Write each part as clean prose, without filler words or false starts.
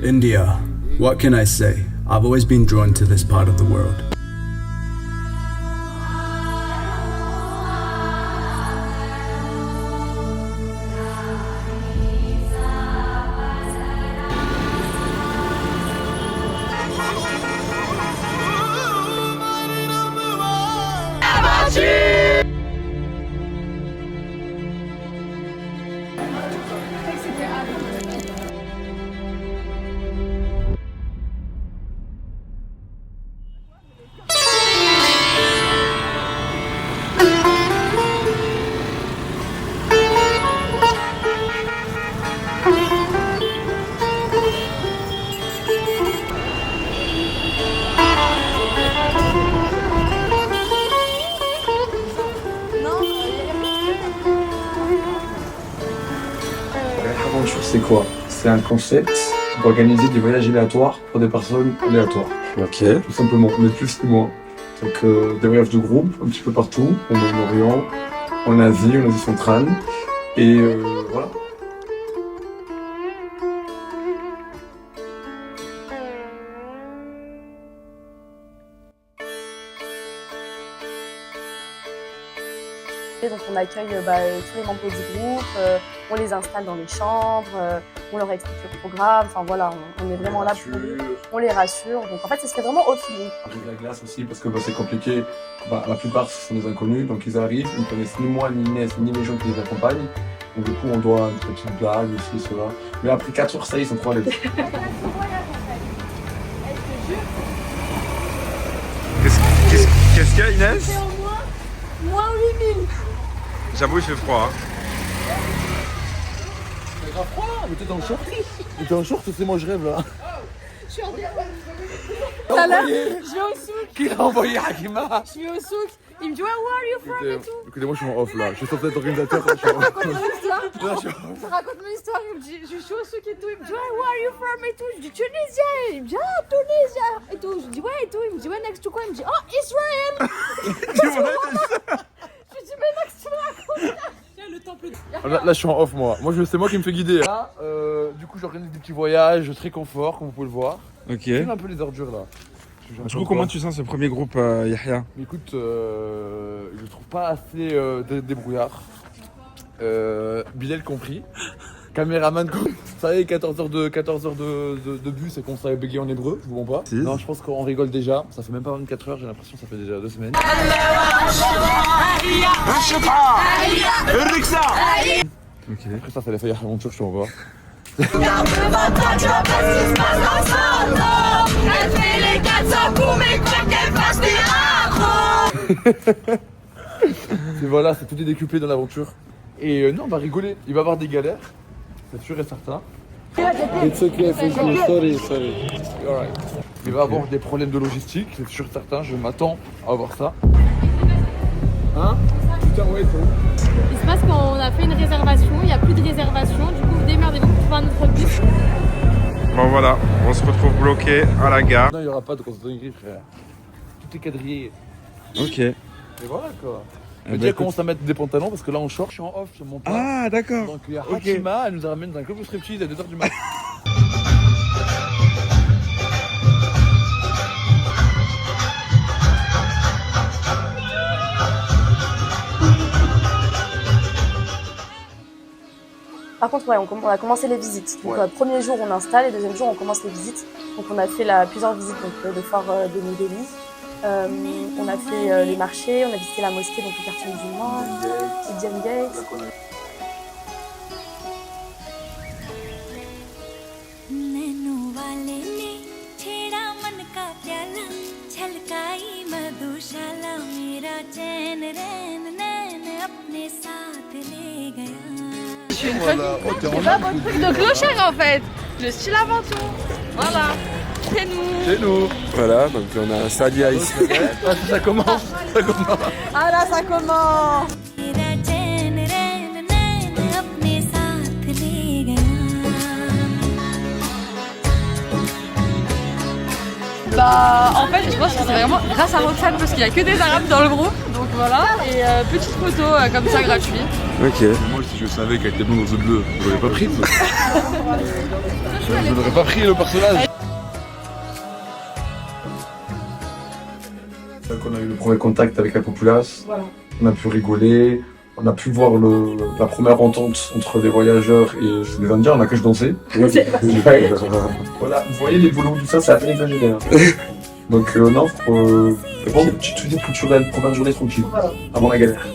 India. What can I say? I've always been drawn to this part of the world. C'est quoi? C'est un concept d'organiser des voyages aléatoires pour des personnes aléatoires. Ok. Tout simplement, mais plus ni moins. Donc des voyages de groupe un petit peu partout, au Moyen-Orient, en Asie centrale. Et voilà. Donc on accueille tous les membres du groupe, on les installe dans les chambres, on leur explique le programme, enfin voilà, on est vraiment là pour eux, on les rassure. Donc en fait, ce serait vraiment au feeling. Avec la glace aussi, parce que c'est compliqué. La plupart, ce sont des inconnus, donc ils arrivent, ils ne connaissent ni moi, ni Inès, ni les gens qui les accompagnent. Donc du coup, on doit une petite blague, aussi, cela. Mais après 4 heures, ça y est, ils sont trop à l'aise. Qu'est-ce qu'il y a, Inès? Moins 8000. J'avoue, il fait froid. C'est grave froid, mais t'es dans le short. T'es dans le short, c'est moi je rêve là. Je suis en tout à l'heure, je vais au souk. Qui l'a envoyé Hakima? Je vais au souk. Il me dit, where are you from et tout. Écoutez, moi je suis en off là. Je suis censé être organisateur. Je raconte mon histoire. Je raconte mon histoire. Il me dit, je suis au souk et tout. Il me dit, where are you from et tout. Je dis, Tunisien. Il me dit, ah, Tunisien et tout. Je dis, ouais et tout. Il me dit, ouais, next to quoi? Il me dit, oh, Israël. Je dis, mais next to quoi? Le temple de... Là, je suis en off moi. C'est moi qui me fais guider. Là, du coup, j'organise des petits voyages très confort, comme vous pouvez le voir. Ok. J'aime un peu les ordures là. Du coup, comment tu sens ce premier groupe, Yahya? Écoute, je trouve pas assez débrouillard. Bilal compris. Caméraman compris. Ça y est, 14 heures de bus et qu'on savait bégayer en hébreu, je vous mens pas. Si. Non, je pense qu'on rigole déjà. Ça fait même pas 24 heures, j'ai l'impression que ça fait déjà 2 semaines. Ok. Après ça, c'est la faille à aventure, je te renvoie. Et voilà, c'est tout est décuplé dans l'aventure. Et non, on va rigoler. Il va y avoir des galères, c'est sûr et certain. It's okay, sorry. Alright. Il va y avoir des problèmes de logistique, c'est sûr et certain. Je m'attends à voir ça. Hein? Putain, ouais, Il se passe qu'on a fait une réservation, il n'y a plus de réservation, du coup démerdez-vous pour trouver un autre bus. Bon voilà, on se retrouve bloqué à la gare. Non, il n'y aura pas de concentré, frère. Tout est quadrillé. Ok. Et voilà quoi. Eh Mais ben, déjà, écoute. commence à mettre des pantalons parce que là, on short, je suis en off sur mon plat. Ah, d'accord. Donc il y a Ok. Hakima, elle nous ramène dans un club de striptease à 2h du matin. Par contre, ouais, on a commencé les visites. Donc, premier jour, on installe et deuxième jour, on commence les visites. Donc, on a fait plusieurs visites donc, de phare de New Delhi. On a fait les marchés, on a visité la mosquée, donc le quartier musulman, Indian Gate. C'est pas votre truc de clochard en fait. Le style aventure. Voilà. C'est nous. Chez nous. Voilà, donc on a Sadia ici. Ah, ça commence. Ça commence. Ah là, ça commence! Bah en fait je pense que c'est vraiment grâce à Roxane parce qu'il n'y a que des arabes dans le groupe. Donc voilà. Et petite photo comme ça gratuite. Ok. Moi, si je savais qu'elle était blonde aux yeux bleus, je l'aurais pas prise. Je n'aurais pas pris le personnage. Donc on a eu le premier contact avec la populace, Voilà. on a pu rigoler, on a pu voir la première entente entre les voyageurs et les Indiens, on a que je dansais. Voilà, vous voyez les boulots, tout ça, c'est à peine exagéré. Hein. Donc non, vraiment une petite visite culturelle, première journée tranquille, Voilà. avant la galère.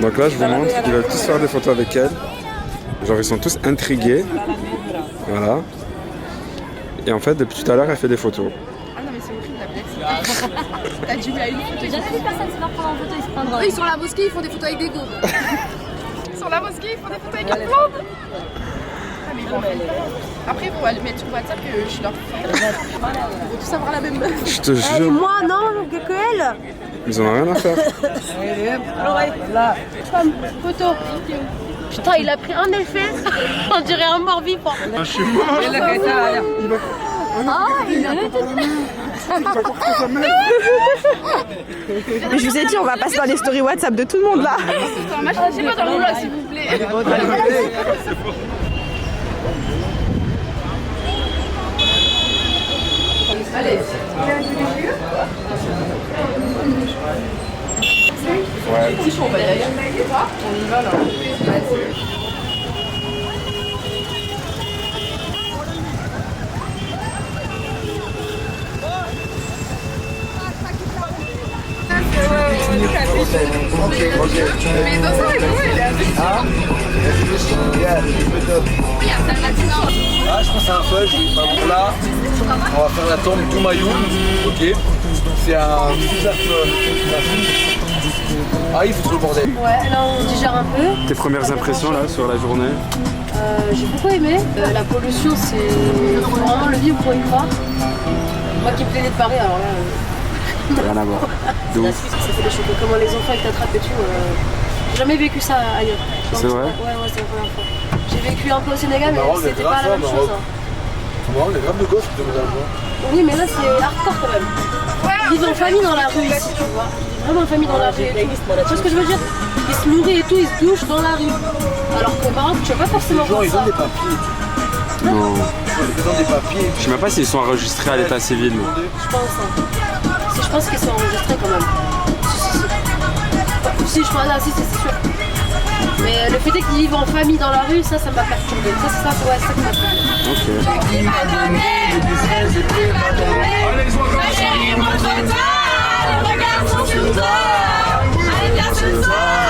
Donc là, je vous montre, ils veulent tous faire des photos avec elle. Genre, ils sont tous intrigués. Voilà. Et en fait, depuis tout à l'heure, elle fait des photos. Ah non, mais c'est horrible la blague. T'as dû à une photo. J'ai jamais vu personne se faire prendre en photo et se prendre. Eux, ils sont à la mosquée, ils font des photos avec des gobes. Ils sont à la mosquée, ils font des photos avec une blonde. Ah, mais bon, après, ils vont aller mettre sur WhatsApp que je suis leur frère. Ils vont tous avoir la même meuf. Je te jure, Moi, non, que elle. ils en ont rien à faire. Photo. Putain, il a pris un effet. On dirait un mort vivant. Je suis mort. Ah, il a Mais je vous ai dit, on va passer dans les stories WhatsApp de tout le monde là. J'ai pas dans le rouleau, s'il vous plaît. Allez. Ouais. C'est chaud, on va y aller. On y va là. Mais dans ça, elle est avec Ah, je pense à un fudge. Bon, là, on va faire la tombe d'Oumayou. Ok. C'est un dessert. Ah, il faut trop le bordel. Ouais, là on digère un peu. Tes premières impressions là sur la journée? J'ai beaucoup aimé. La pollution, c'est faut vraiment le vivre pour y croire. Moi qui plaidais de Paris, alors là. Rien à voir. De La ouf. Suisse, ça fait des chocs. Comment les enfants ils t'attrapent et tout. J'ai jamais vécu ça ailleurs. C'est vrai? Ouais, c'est la première fois. J'ai vécu un peu au Sénégal, mais Maroc, c'était c'est pas la grave, même ça, chose. Maroc. Moi, on est grave de gosses de nos enfants. Oui, mais là c'est hardcore quand même. Ils vivent en famille dans la rue ici, tu vois. Ils vivent vraiment en famille dans la rue. Tu vois ce que je veux dire? Ils se nourrissent et tout, ils se douchent dans la rue. Alors qu'au Maroc, tu vas pas forcément Les gens, voir ils ont ça. des papiers. Non. Ils ont des papiers. Je sais même pas s'ils sont enregistrés à l'état civil. Je pense. Je pense qu'ils sont enregistrés quand même. Si, je pense, si, c'est sûr. Mais le fait est qu'ils vivent en famille dans la rue, ça m'a perturbé. Ça, c'est ça qui m'a perturbé. Ok. Ma chérie, montre-toi, les regards sont sur toi. Allez, viens ce soir,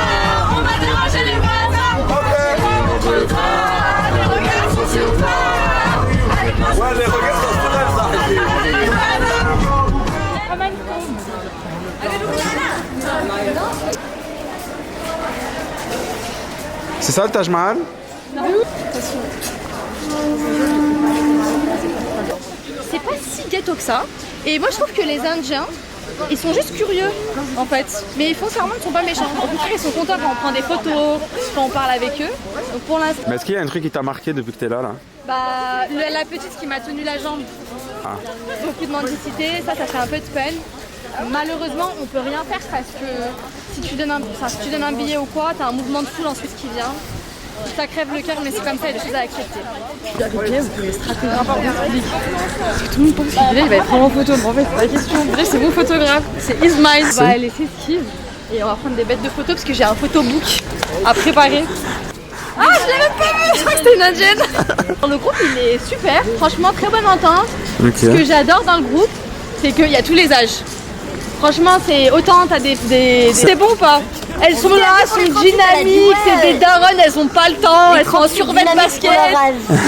on va déranger les voisins. Montre-toi, les regards sont sur toi. Ouais, les regards sont sur elle, ça. C'est ça le Taj Mahal? C'est pas si ghetto que ça. Et moi je trouve que les Indiens, ils sont juste curieux en fait. Mais foncièrement ils sont pas méchants. Au contraire ils sont contents quand on prend des photos, quand on parle avec eux. Donc pour l'instant, Mais est-ce qu'il y a un truc qui t'a marqué depuis que t'es là? bah, la petite qui m'a tenu la jambe. Ah. Beaucoup de mendicité, ça fait un peu de peine. Malheureusement on peut rien faire parce que si tu donnes un billet ou quoi, t'as un mouvement de foule ensuite qui vient. Ça crève le cœur mais c'est comme ça, il y a des choses à accepter. Tout le monde pense qu'il il va être vraiment photo, mais en fait c'est pas la question. Bref, c'est mon photographe, c'est Ismail. On va aller s'esquive et on va prendre des bêtes de photos parce que j'ai un photobook à préparer. Ah, je l'ai même pas vu, je crois que c'était une indienne. Le groupe il est super, franchement très bonne entente. Ce que j'adore dans le groupe, c'est qu'il y a tous les âges. Franchement, c'est autant t'as des... C'est bon ou pas? Elles sont là, elles sont dynamiques, c'est des daronnes, elles ont pas le temps, elles sont en survêt de basket,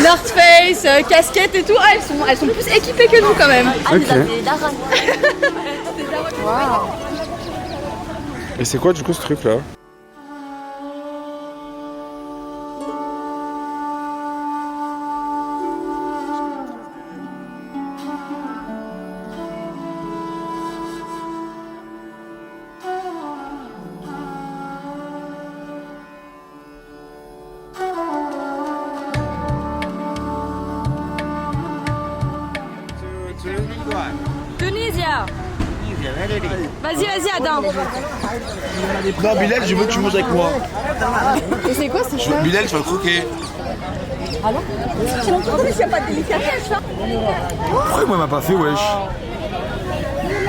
North Face, casquette et tout. Ah, elles sont plus équipées que nous quand même. Et c'est quoi du coup ce truc là? Tunisia. Vas-y, attends. Non, Bilal, je veux que tu manges avec moi. Et c'est quoi ce choix? Bilal, tu vas le croquer. J'ai entendu s'il n'y a pas de délicatesse. Hein. Pourquoi moi, il m'a pas fait, wesh?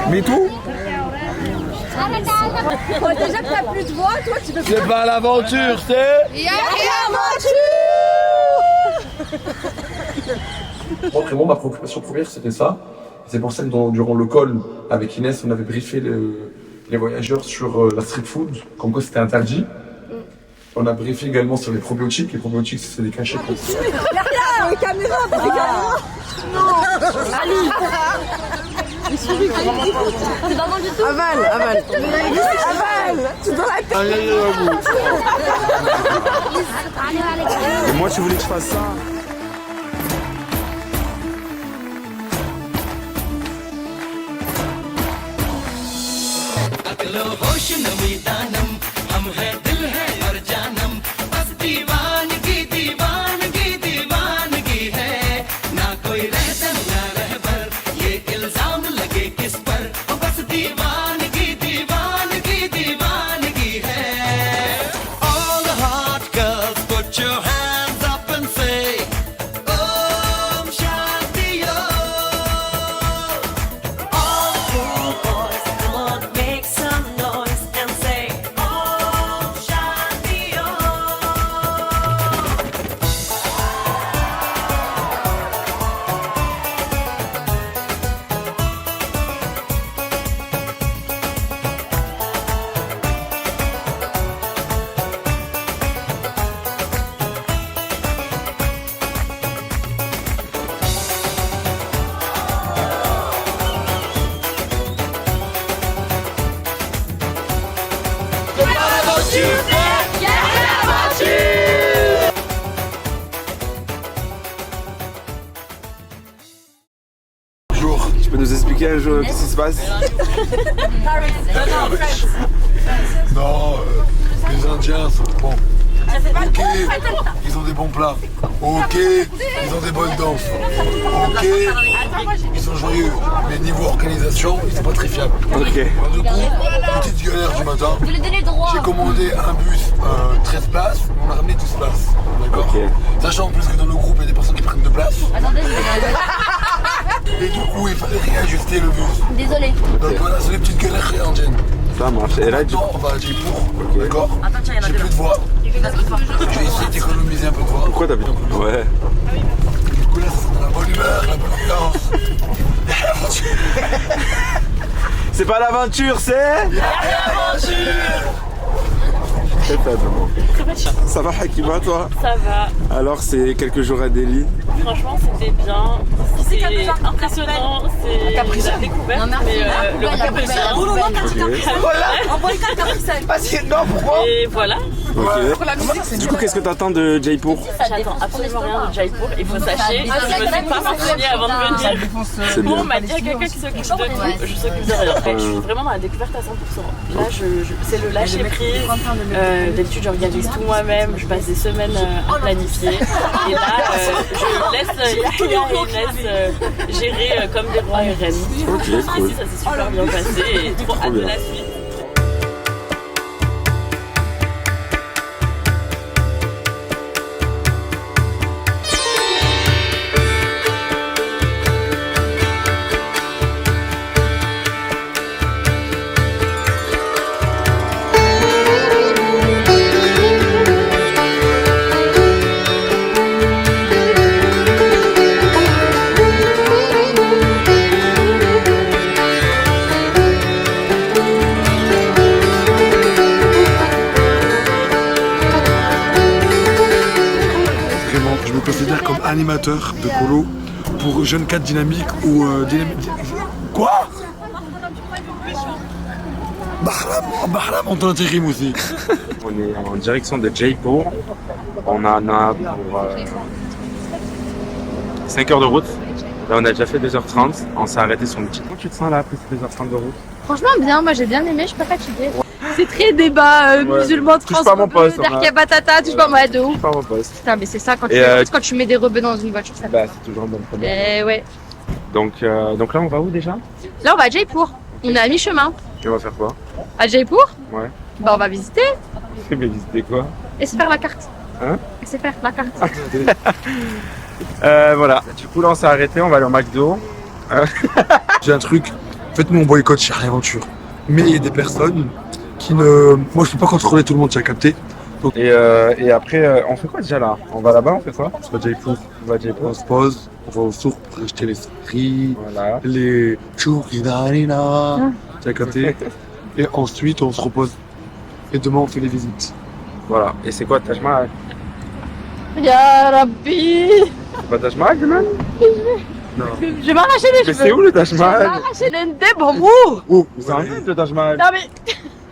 Mais tout? Déjà que t'as plus de voix, toi tu peux plus. C'est pas l'aventure, c'est... Moi, vraiment, ma préoccupation première, c'était ça. C'est pour ça que durant le call, avec Inès, on avait briefé les voyageurs sur la street food, comme quoi c'était interdit. On a briefé également sur les probiotiques. Les probiotiques, c'est des cachets. Derrière, les caméras, t'as des caméras. Non. Ali. C'est dans du tout. Aval. Aval. Tu dois la tête. Aïe, aïe, aïe, Et moi, tu voulais que je fasse ça? Bonjour. Tu peux nous expliquer un jour qu'est-ce qui se passe? Non, les Indiens sont bons. Ok, ils ont des bons plats. Ok, ils ont des bonnes danses. Ok, ils sont joyeux. Mais niveau organisation, ils sont pas très fiables. Ok. Alors, du coup, petite galère du matin. J'ai commandé un bus 13 places, on a ramené 12 places. D'accord. Ok. Sachant en plus que dans le groupe, il y a des personnes qui prennent 2 places. Et du coup, il fallait réajuster le bus. Désolé. Donc voilà, c'est les petites galères indiennes. Ça marche. Et là, du Maintenant, on va à Jaipur, d'accord. J'ai plus de voix. Je vais essayer d'économiser un peu de voix. pourquoi t'as bien? Ouais. Du coup là, c'est la bonne humeur, la bonne ambiance. C'est pas l'aventure, c'est... Très faiblement. Ça va, Hakima, toi? Ça va, Alors, c'est quelques jours à Delhi. franchement c'était bien, c'est impressionnant, c'est la découverte, mais le et voilà. Ok. Du coup, qu'est-ce que t'attends de Jaipur? J'attends absolument rien de Jaipur, il faut sachez, je ne me suis pas renseignée avant de venir. C'est bien. Bon, on m'a dit il y a quelqu'un qui s'occupe de tout, je s'occupe de rien. Je suis vraiment dans la découverte à 100%. Là, c'est le lâcher prise. D'habitude, j'organise tout moi-même, je passe des semaines à planifier. Et là, je laisse Yahya et Inès gérer comme des rois et reines. Ok, cool. Ici, ça s'est super bien passé et trop hâte de la suite. Animateur de colo pour jeunes cadres dynamiques ou Quoi? Bahram en intérim aussi. On est en direction de Jaipur. On en a pour 5 heures de route. Là, on a déjà fait 2h30. On s'est arrêté sur une petite. Comment tu te sens là après ces 2h30 de route? Franchement bien, moi j'ai bien aimé, je suis pas fatiguée. C'est très débat musulman Touche pas mon poste, Darkia Batata, touche pas moi de ouf. Pas mon poste. Putain mais c'est ça quand Et, quand tu mets des rebeux dans une voiture ça. Bah, c'est toujours un bon problème. Ouais. Donc là, on va où déjà? Là, on va à Jaipur. On est à mi-chemin. Et on va faire quoi? À Jaipur, Ouais. bah on va visiter Mais visiter quoi? et se faire la carte. Hein? Et se faire la carte. Voilà. Du coup, là, on s'est arrêté. On va aller au McDo. J'ai un truc, faites-nous un boycott chez Aventure. Mais il y a des personnes qui ne... Moi je peux pas contrôler tout le monde, tu as capté. Et après, on fait quoi déjà là? On va là-bas, on fait quoi? On va à Jaipur, On va à Jaipur. on se pose, on va au souk pour acheter les riz, Voilà. les choukidarina, tu as capté. Et ensuite on se repose. Et demain on fait les visites. Voilà. Et c'est quoi Taj Mahal? Ya Rabbi. C'est pas Taj Mahal, demain? Non. Je vais m'arracher les Mais cheveux. c'est où le Taj Je vais Mahal? m'arracher les bambous. Où? C'est en Inde, le Taj Mahal. Non mais.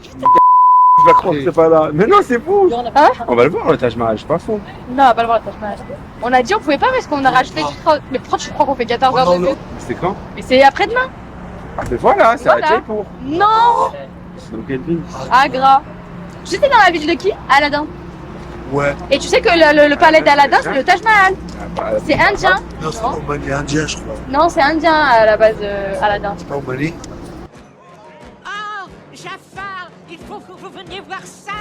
Je vais croire que c'est pas là. Mais non, c'est fou. Ah On va le voir, le Taj Mahal, je suis pas fou. Non, on va pas le voir le Taj Mahal. On a dit on pouvait pas parce qu'on a rajouté du train. Mais pourquoi tu crois qu'on fait 14 heures de bus? C'est quand? Mais c'est après-demain. Ah, mais voilà, c'est Voilà. à Jaipur. Non. C'est dans quelle ville? Agra. J'étais dans la ville de qui? Aladdin. Ouais. Et tu sais que le palais d'Aladdin c'est le Taj Mahal. Ah, bah, C'est indien. Non, c'est pas Omani, indien je crois. Non, c'est indien à la base Aladdin. C'est pas Omani. Oh, Jafar, il faut que vous veniez voir ça.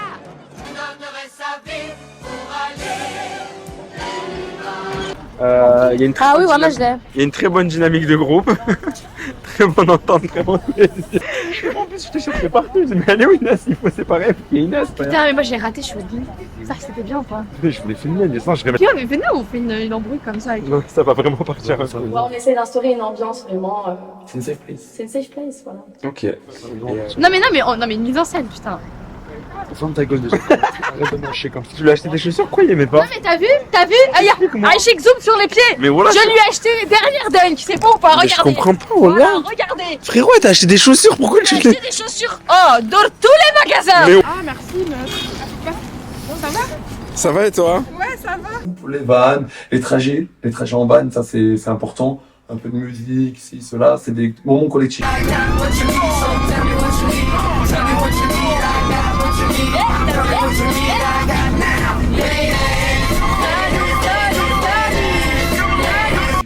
Il y a une très Ah oui, bonne voilà, je dynamique- l'ai. il y a une très bonne dynamique de groupe. Très bonne entente, très bon plaisir. En plus, je te cherchais partout. Je me dis, allez, où Inès? Il faut séparer. Il y a Inès. Putain, mais moi j'ai raté, je suis au lit. Ça, c'était bien ou pas? Je voulais filmer, mais ça, je révèle. Qui avait fait nous? On fait une embrouille comme ça. Avec... Non, ça va vraiment partir. On essaie d'instaurer une ambiance vraiment. C'est une safe place. C'est une safe place, voilà. Ok. Non, mais une mise en scène, putain. Ferme ta gueule déjà. Arrête de marcher comme ça. Tu lui as acheté des chaussures? Pourquoi il aimait pas? Non, mais t'as vu? Ah, y'a Aïchik zoom sur les pieds. Mais voilà. Je lui ai acheté les dernières Dunk. C'est bon ou pas? Mais je Regardez. comprends pas, Voilà, regarde. regardez. Frérot, t'as acheté des chaussures? Pourquoi tu J'ai acheté des chaussures. Oh, dans tous les magasins. Mais- Ah, merci, meuf. Bon, ça va? Ça va et toi? Pour les vannes, les trajets en van, ça c'est important. Un peu de musique, ci, cela, c'est des moments collectifs.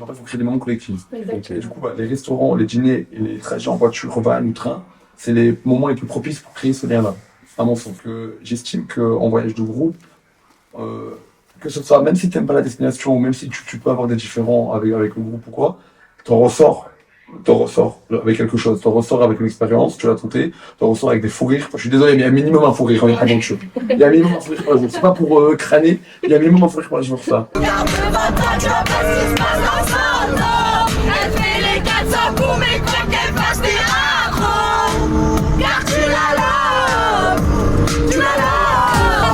En fait, il faut créer des moments collectifs. Donc, du coup, les restaurants, les dîners et les trajets en voiture, van ou train, c'est les moments les plus propices pour créer ce lien-là. À mon sens, que j'estime qu'en voyage de groupe, que ce soit, même si tu n'aimes pas la destination, ou même si tu peux avoir des différends avec le groupe ou quoi, t'en ressors avec quelque chose, t'en ressors avec une expérience, tu l'as tenté, t'en ressors avec des fous rires. Enfin, je suis désolé, mais il y a un minimum un fou rire en aventure. Il y a un minimum un fou rire par jour. C'est pas pour crâner, il y a un minimum un fou rire par jour, ça. Elle fait les 400 coups, mais quoi qu'elle fasse des accros. Car tu la laves.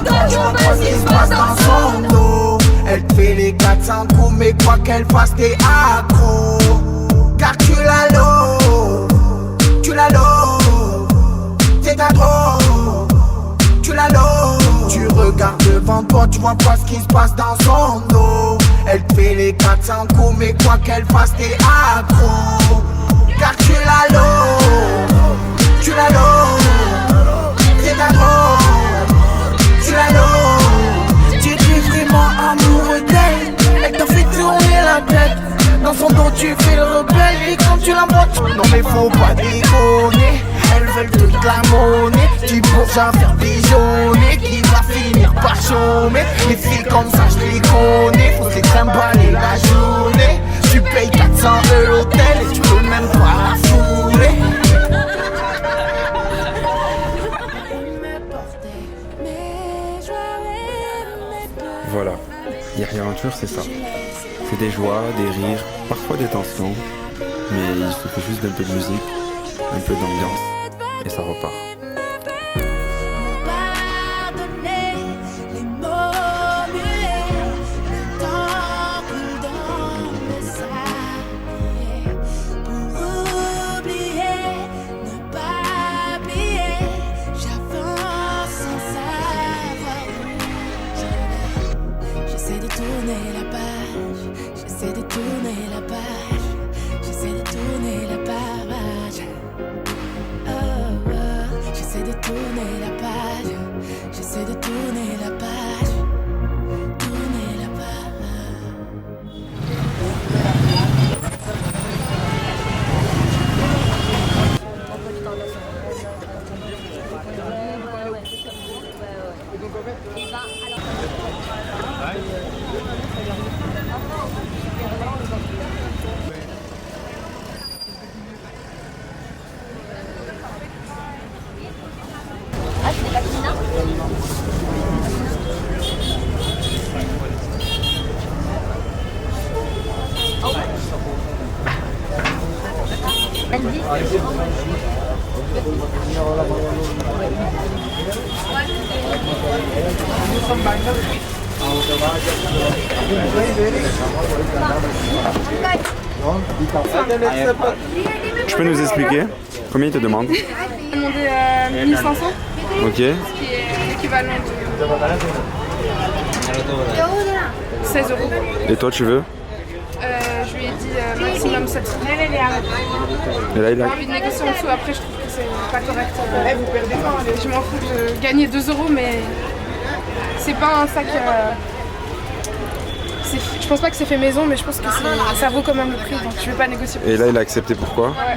Quand tu vois ce qui se passe dans son dos. Elle te fait les 400 coups, mais quoi qu'elle fasse, t'es accro. Car tu la loues, c'est ta drogue. Tu la loues, tu regardes devant toi, tu vois pas ce qui se passe dans son dos. Elle te fait les 400 coups, mais quoi qu'elle fasse, t'es accro. Car tu la loues, c'est ta drogue. Tu la loues, tu es vraiment amoureux d'elle. Elle te fait tourner la tête. Dans son dos tu fais le rebelle et quand tu la montes. Non mais faut pas déconner. Elles veulent toute la monnaie. Tu pourras faire pigeonner. Qui va finir par chômer. Les filles comme ça je les connais. Faut se les trimballer la journée. Tu payes 400 € l'hôtel et tu peux même pas la fouler. Voilà. Yahya Aventure, c'est ça. C'est des joies, des rires, parfois des tensions, mais il suffit juste d'un peu de musique, un peu d'ambiance, et ça repart. Pardonner les mots muets. Le temps coule dans le sable. Pour oublier, ne pas plier. J'avance sans savoir où je vais. J'essaie de tourner la page. J'essaie de tourner la page. J'essaie de tourner la page. Oh, oh. Tu peux nous expliquer combien ils te demandent? J'ai demandé 1500, Ok. qui est l'équivalent de 16 euros. Et toi, tu veux? Je lui ai dit maximum 700. Et là, il J'ai a... envie de négocier en dessous, après je trouve que c'est pas correct. Vous perdez pas, je m'en fous de gagner 2 euros, mais c'est pas un sac. Je pense pas que c'est fait maison, mais je pense que ça vaut quand même le prix, donc je vais pas négocier. Et là, il a accepté pourquoi? Ouais.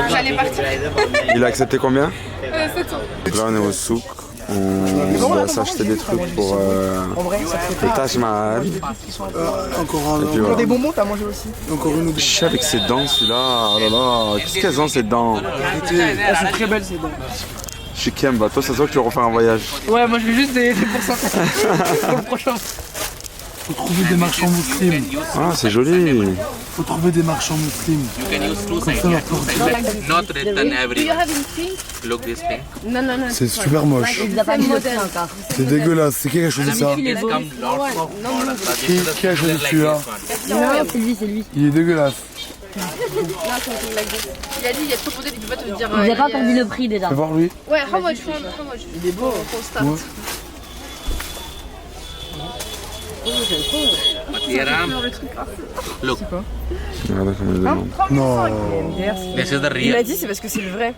J'allais partir. Il a accepté combien? 700. Là, on est au souk. On va s'acheter des trucs pour le Taj Mahal. Encore un. Et puis voilà. Des bonbons, t'as mangé aussi. Encore une ou deux. Je sais avec ses dents, celui-là. Oh là là, qu'est-ce qu'elles ont ces dents? Elles sont très belles ces dents. Je suis Kem, bah toi, ça se voit que tu vas refaire un voyage. Ouais, moi je veux juste des pourcentages pour le prochain. Faut trouver des marchands musulmans. Ah, c'est joli. Faut trouver des marchands musulmans. Comme ça, leur porte. Not written everywhere. Look this thing. Non. C'est super moche. C'est dégueulasse. C'est qui a choisi ça? Come lots of models. Qui a choisi celui-là? Non, c'est lui. Il est dégueulasse. Il a dit, il y a trop de modèles, il peut pas te dire. Vous avez pas entendu le prix déjà. Fais voir lui. Ouais, how much? Il est beau. Constant. Mathiram. Look, Regardez comment il demande. Non. this is the Il real. a dit, c'est parce que c'est le vrai.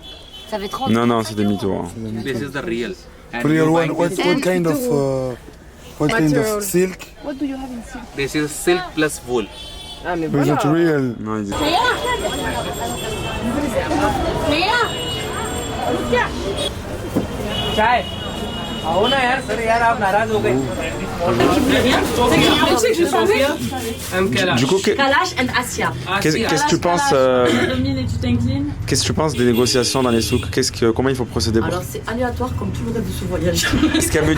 Ça fait 30. Non, c'est des mythos. Hein. This is the real. And Real you one. buying What this, kind of Material. silk? What do you have in silk? this is silk plus wool. Ah, mais Is voilà. it real? Non, il dit... Du coup, Kalash and Asia. qu'est-ce que tu penses qu'est-ce que tu penses des négociations dans les souks? Comment il faut procéder pour... Alors c'est aléatoire comme tout le reste de ce voyage. Ce qu'elle me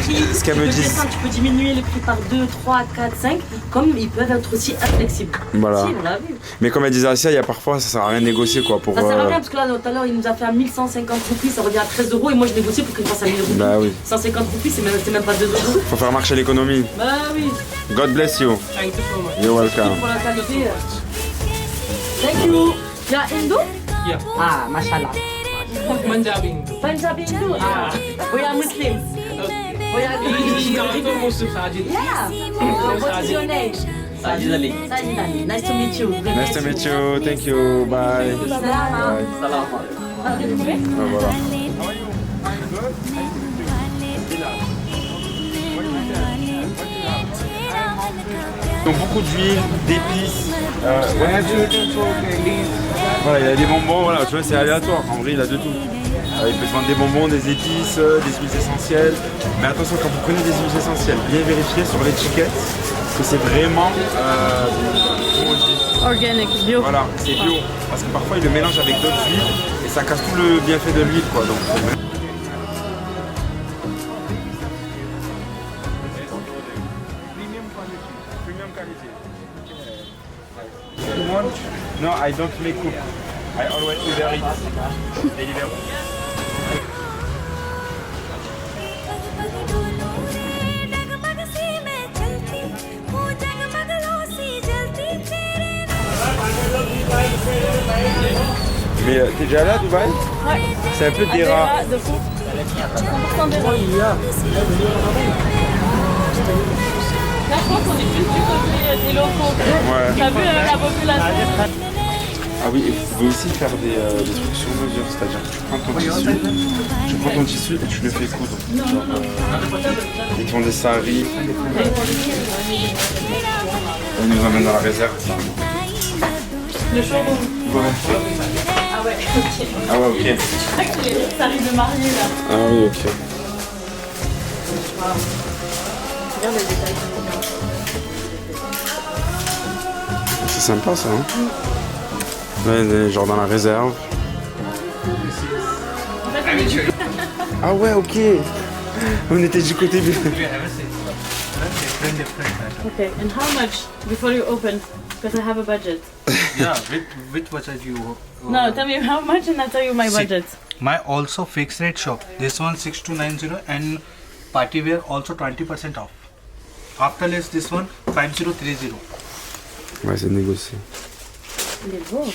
dit, Tu peux diminuer les prix par 2, 3, 4, 5, comme ils peuvent être aussi inflexibles. Voilà. Si, on l'a vu. Mais comme elle disait Asia, il y a parfois ça sert à rien de négocier quoi pour. Ça sert à rien parce que là tout à l'heure il nous a fait à 1150 roupies, ça revient à 13 euros et moi je négocie pour qu'il fasse à 1000 roupies. Bah oui. 150 roupies c'est même pas 2 euros. Faut faire marcher l'économie. Bah oui. God bless you. You're welcome. Pour la qualité. Thank you. Y'a Indo? Yeah. Ah, mashallah. Punjabi. Punjabi Hindu? Ah. We are Muslims. We are Yeah. What is your name? Sajid Ali. Sajid Ali. Nice to meet you. Nice to meet you. Thank you. Bye. Salam. Ah, voilà. Ils ont beaucoup d'huile, d'épices. Voilà, il y a des bonbons, voilà, tu vois, c'est aléatoire. En vrai, il a de tout. Il peut te vendre des bonbons, des épices, des huiles essentielles. Mais attention, quand vous prenez des huiles essentielles, bien vérifier sur l'étiquette que c'est vraiment Organic, bio. Voilà, c'est bio. Parce que parfois, ils le mélangent avec d'autres huiles et ça casse tout le bienfait de l'huile, quoi. Donc, No, I don't make cook. I always order it. Deliver. Mais t'es déjà allé à Dubaï? Ouais. C'est un peu des rats. De fou. 100% des rats. Là, je pense qu'on est plus du côté des locaux. Ouais. T'as vu la population? Ah oui, et vous pouvez aussi faire des trucs sur mesure, c'est-à-dire que tu prends ton tissu et tu le fais coudre. Genre, ils te font des saris. Ils nous emmènent dans la réserve. Le showroom. Ouais. Ah ouais, ok. Ah ouais, ok. Ça arrive de marier là. Ah oui, ok. Regarde les détails. C'est sympa ça, hein? Ouais, genre dans la réserve. Ah ouais, ok. On était du côté du... Okay, and how much before you open? Because I have a budget. Yeah, which budget you? No, tell me how much and I'll tell you my budget. My also fixed rate shop. This one 6290 and party wear also 20% off. After less this one 5030. Ouais, c'est négocié. Il est beau.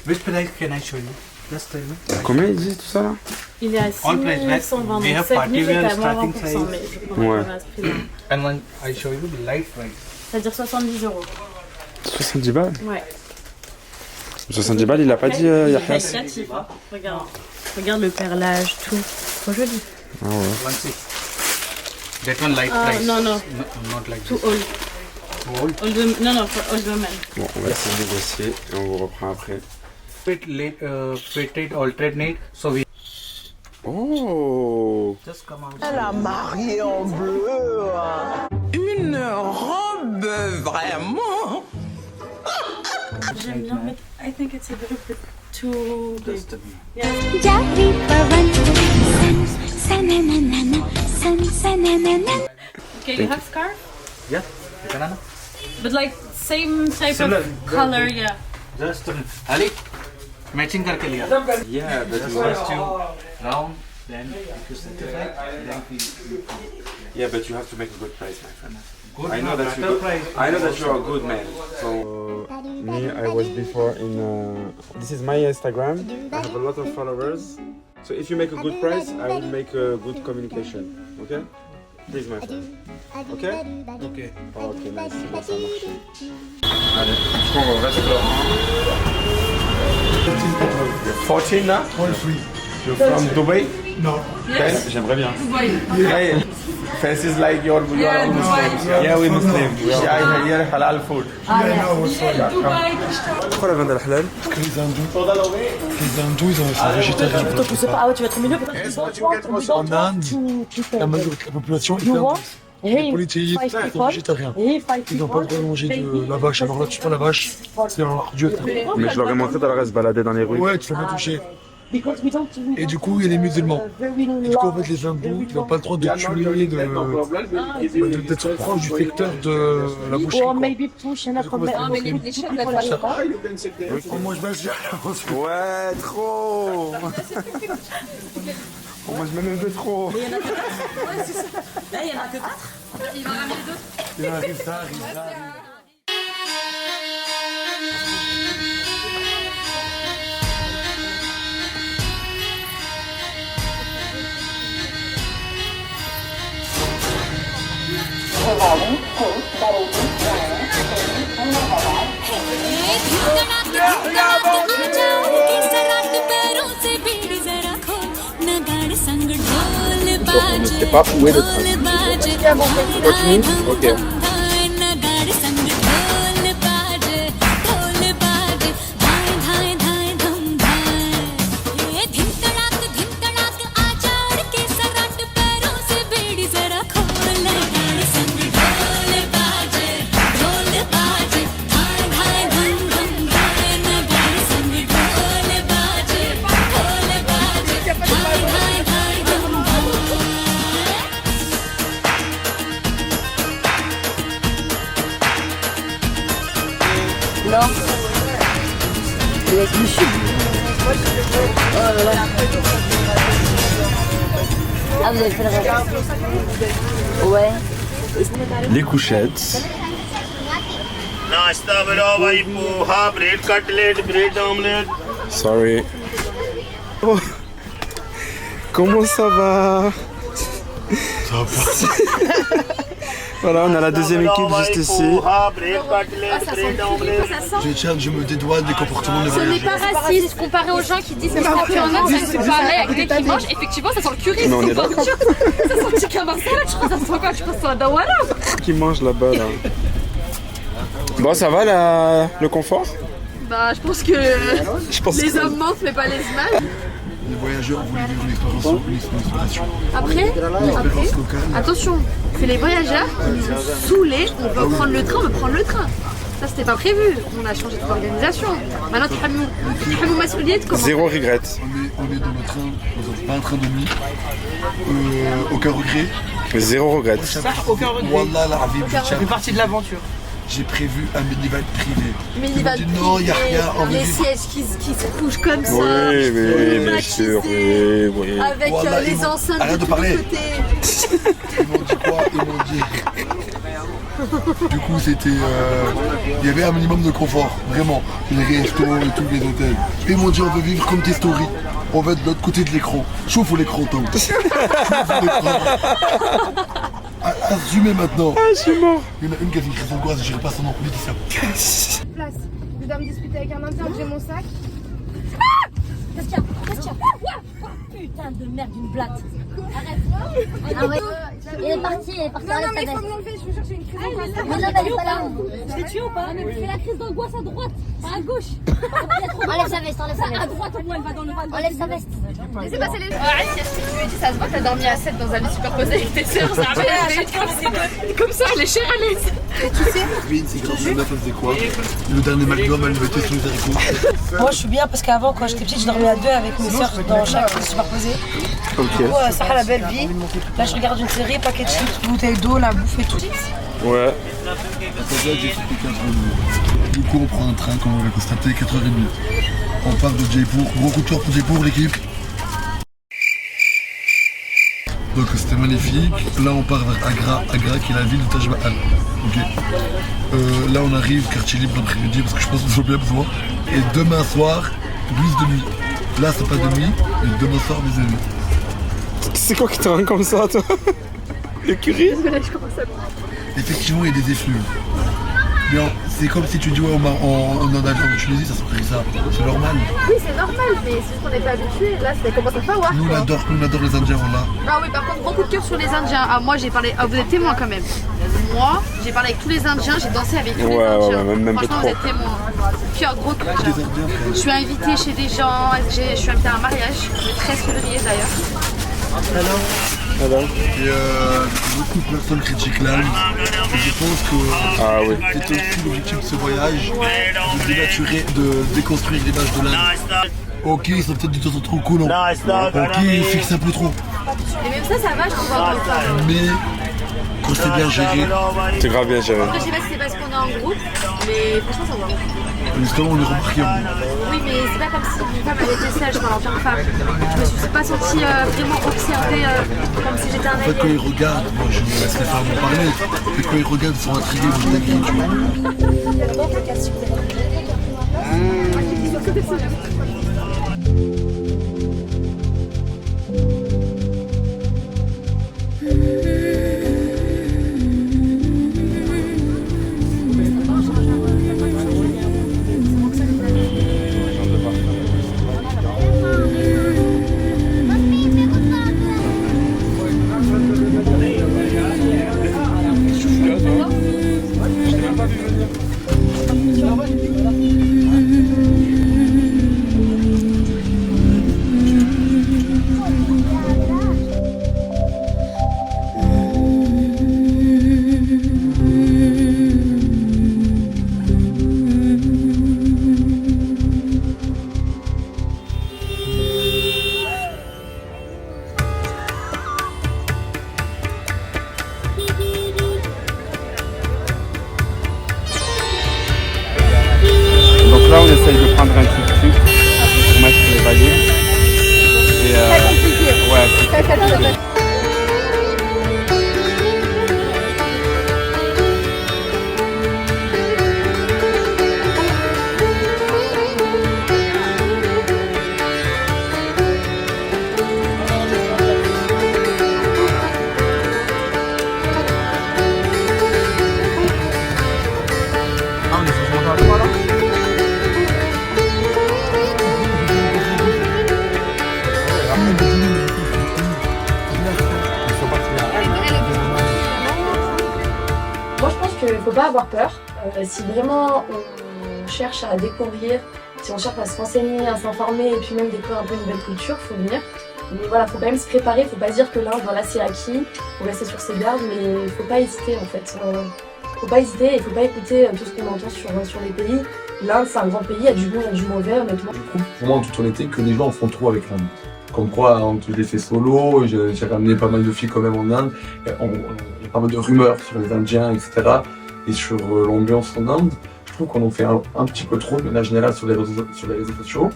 Which price can I show you? Just tell me. Combien ils disent tout ça là? Il est à All price, right? 6120. We have 7000 party et wear t'as moins starting 20%, size. mais je peux pas Ouais. à ce prix-là. And one I show you the light price. C'est-à-dire 70 €. 70 balles? Ouais. 70 balles, il a pas dit Il est Yahya? qualitatif, hein. Regarde. Regarde le perlage, tout. Trop joli. Ah ouais. 16. That one light Ah, price. non, non. Not like Too this. old. Old. Non, non, for old women. Bon, on va essayer de négocier et on vous reprend après. Fitted alternate, so we. Oh! Just come out. Elle a marié en bleu. Une robe vraiment. J'aime bien, mais I think it's a little bit too big. Yeah. Okay, you have scarf? Yeah, banana. But like same type Similar. of color, yeah. Just Ali, matching करके लिया. Yeah, but Just first you round, then if you certify, then we. Yeah, but you have to make a good price, my friend. Good, I know that you. better price. I know that you are a good man. So me, I was before in. This is my Instagram. I have a lot of followers. So if you make a good price, I will make a good communication. Okay? Please, my friend. Okay? Okay. Ok, nice. Bon, ça a marché. Allez, je crois au restaurant. 14 now? 13. You're from Dubai? No. Then? J'aimerais bien. Yeah. Faces like you are Muslims. Yeah, we Muslim. Yeah, here halal food. Pourquoi la viande al halal? Parce que les hindous, ils sont végétariens. Toi, tu sais pas, ah ouais, tu vas être au milieu, peut-être. En Inde, la majorité de la population est hindouiste. Les polythéistes sont végétariens. Ils n'ont pas le droit de manger de la vache. Alors là, tu prends la vache, c'est leur dieu. Mais je leur ai montré tout à l'heure, se balader dans les rues. Ouais, tu l'as bien touché. Et du coup, il y a les musulmans. Et du coup, en fait, les hindous, ils n'ont pas le droit de tuer, d'être proche du secteur de la boucherie. Or maybe push and Moi, je vais Ouais, trop. On mange même un peu trop. Là, il y en a que 4. Il va ramener d'autres. Il y a Risa. On ne sait pas où est le train. Continue? Ok. Non. Du sud. Oh là là. Ah, vous avez fait le rêve. Ouais. Les couchettes. Sorry. Oh. Comment ça va? Ça va pas. Voilà, on a la deuxième équipe juste ici. Je me dédouane des comportements de Ce n'est pas raciste comparé aux gens qui disent que c'est plus en Inde, c'est pareil avec des qui mangent. Effectivement, ça sent le curry. Mais on est d'accord. Ça sent le tikka masala, je crois que ça sent quoi? Je crois que ça sent la dawara. Qui mange là-bas là? Bon, ça va le confort? Bah, je pense que les hommes mentent, mais pas les images. Les voyageurs voulaient vivre une exploration. Après, attention, c'est les voyageurs qui nous ont saoulés. On veut prendre le train, on veut prendre le train. Ça, c'était pas prévu. On a changé d'organisation. Maintenant, tu as mon masculinité. Zéro regret. On est dans le train, pas un train de nuit. Aucun regret. Zéro regret. Ça, aucun regret. Wallah, la Habib, Ça fait partie de l'aventure. j'ai prévu un minivan privé. Minivan privé. Non, il n'y a rien. Les sièges qui se couchent comme ça. Oui, bien sûr, oui. Avec voilà, les enceintes arrête de tous les côtés. Ils m'ont dit quoi? Ils m'ont dit. Du coup, c'était. Il y avait un minimum de confort, vraiment. Les restos et tous les hôtels. Ils m'ont dit on veut vivre comme tes stories. On va de l'autre côté de l'écran. Chauffe l'écran, Tom. Assumez maintenant. Ah, je suis mort. Il y en a une qui a fait une crise d'angoisse, je dirais pas son nom. Lui dit ça. Place. Je dois me disputer avec un indien, j'ai mon sac. Qu'est-ce qu'il y a? Putain de merde, une blatte. Arrête. Il est parti, Non, mais il faut me l'enlever, je vous jure, j'ai une crise d'angoisse. Mais non, elle est pas là. Je l'ai tué ou pas? Fais la crise d'angoisse à droite, pas à gauche. Enlève sa veste, enlève sa veste. À droite, au moins, elle va dans le van. Enlève sa veste. Laissez passer les. Ouais, si tu lui dis, ça se voit, t'as dormi à 7 dans un lit superposé avec tes sœurs, ça rappelle à chaque fois, c'est comme ça, les chairs à l'aise. Tu sais, c'est grave, la meuf, elle faisait quoi? Le dernier McDo, elle le mettait sur les haricots. Moi, je suis bien parce qu'avant, quand j'étais petite, je dormais à deux avec mes sœurs dans chaque lit superposé. Ok. Du coup, ça a la belle vie. Là, je regarde une série, paquet de chips, bouteille d'eau, la bouffe et tout. Ouais. Du coup, on prend un train, comme on l'a constaté, 4h30. On part de Jaipur. Gros coup de cœur pour Jaipur, l'équipe. Donc c'était magnifique. Là, on part vers Agra. Agra, qui est la ville de Taj Mahal. Ok. Là, on arrive, quartier libre l'après-midi, parce que je pense qu'ils ont bien besoin. Et demain soir, bus de nuit. Là, c'est pas de nuit, mais demain soir, mes amis. C'est quoi qui te rend comme ça, toi? Le curry? Effectivement, il y a des effluves. Mais c'est comme si tu dis ouais, en Tunisie, ça serait ça. C'est normal. oui, c'est normal, mais c'est juste qu'on n'est pas habitué. Là, ça commence à falloir. Nous, on adore les Indiens, voilà. Ah oui, par contre, gros coup de cœur sur les Indiens. Ah, moi, j'ai parlé. Ah, vous êtes témoins quand même. Moi, j'ai parlé avec tous les Indiens, j'ai dansé avec tous les Indiens. même Franchement, vous êtes témoins. Cœur, gros cœur. Je suis invitée chez des gens, je suis invitée à un mariage, le 13 février d'ailleurs. Alors. Et beaucoup de personnes critiquent l'Inde. Et je pense que c'était aussi l'objectif de ce voyage, de dénaturer, de déconstruire l'image de l'Inde. Ok, ils sont peut-être du temps trop cool. Ok, ils fixent un peu trop. Et même ça va, je comprends pas. Mais quand c'est bien géré. C'est grave bien géré. Après, je sais pas si c'est parce qu'on est en groupe, mais franchement, ça va. Justement, on les remarque. Oui, mais c'est pas comme si une femme avait été sage, en tant que femme. Je me suis pas sentie vraiment observée comme si j'étais un alien. En fait, quand ils regardent, moi je me laisse les femmes en parler, mais quand ils regardent, ils sont intrigués, moi je t'inquiète, tu vois. Là, on essaye de prendre un tuk-tuk pour mettre les valises. Et ouais, c'est compliqué. Moi, je pense qu'il ne faut pas avoir peur. Si vraiment on cherche à découvrir, si on cherche à se renseigner, à s'informer et puis même découvrir un peu une nouvelle culture, il faut venir. Mais voilà, il faut quand même se préparer, il ne faut pas se dire que l'Inde, voilà, c'est acquis, il faut rester sur ses gardes, mais il ne faut pas hésiter en fait. Il ne faut pas hésiter et il ne faut pas écouter tout ce qu'on entend sur les pays. L'Inde, c'est un grand pays, il y a du bon, il y a du mauvais, honnêtement. Je trouve, pour moi, en toute honnêteté, que les gens en font trop avec l'Inde. Comme quoi, on te les fait solo, j'ai ramené pas mal de filles quand même en Inde, il y a pas mal de rumeurs sur les Indiens, etc. et sur l'ambiance en Inde, je trouve qu'on en fait un petit peu trop de manière générale sur les réseaux sociaux.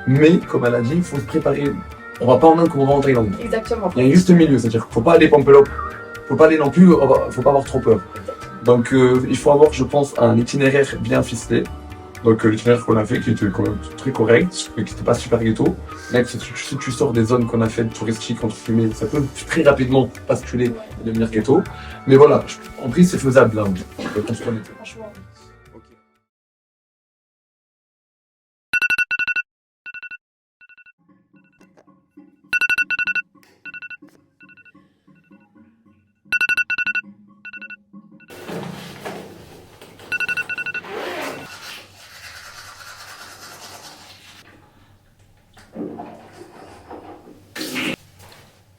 Mais comme elle a dit, il faut se préparer. On va pas en Inde comme on va en Thaïlande. Exactement. Il y a un juste milieu, c'est-à-dire qu'il faut pas aller pump up, faut pas aller non plus, faut pas avoir trop peur. Donc il faut avoir, je pense, un itinéraire bien ficelé. Donc l'itinéraire qu'on a fait, qui était quand même très correct, mais qui n'était pas super ghetto. Là, si tu sors des zones qu'on a faites touristiques, entre guillemets, ça peut très rapidement basculer et devenir ghetto. Mais voilà, en vrai, c'est faisable là. Franchement.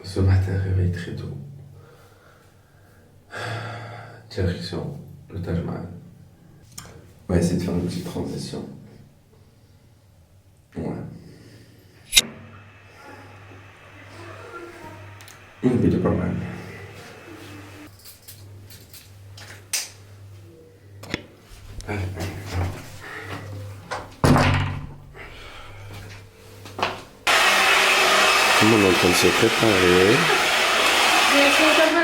Ce matin, réveil très tôt. Direction le Taj Mahal. On va essayer de faire une petite transition. Ouais. Une vidéo pas mal. Allez. Tout le monde est en train de se préparer.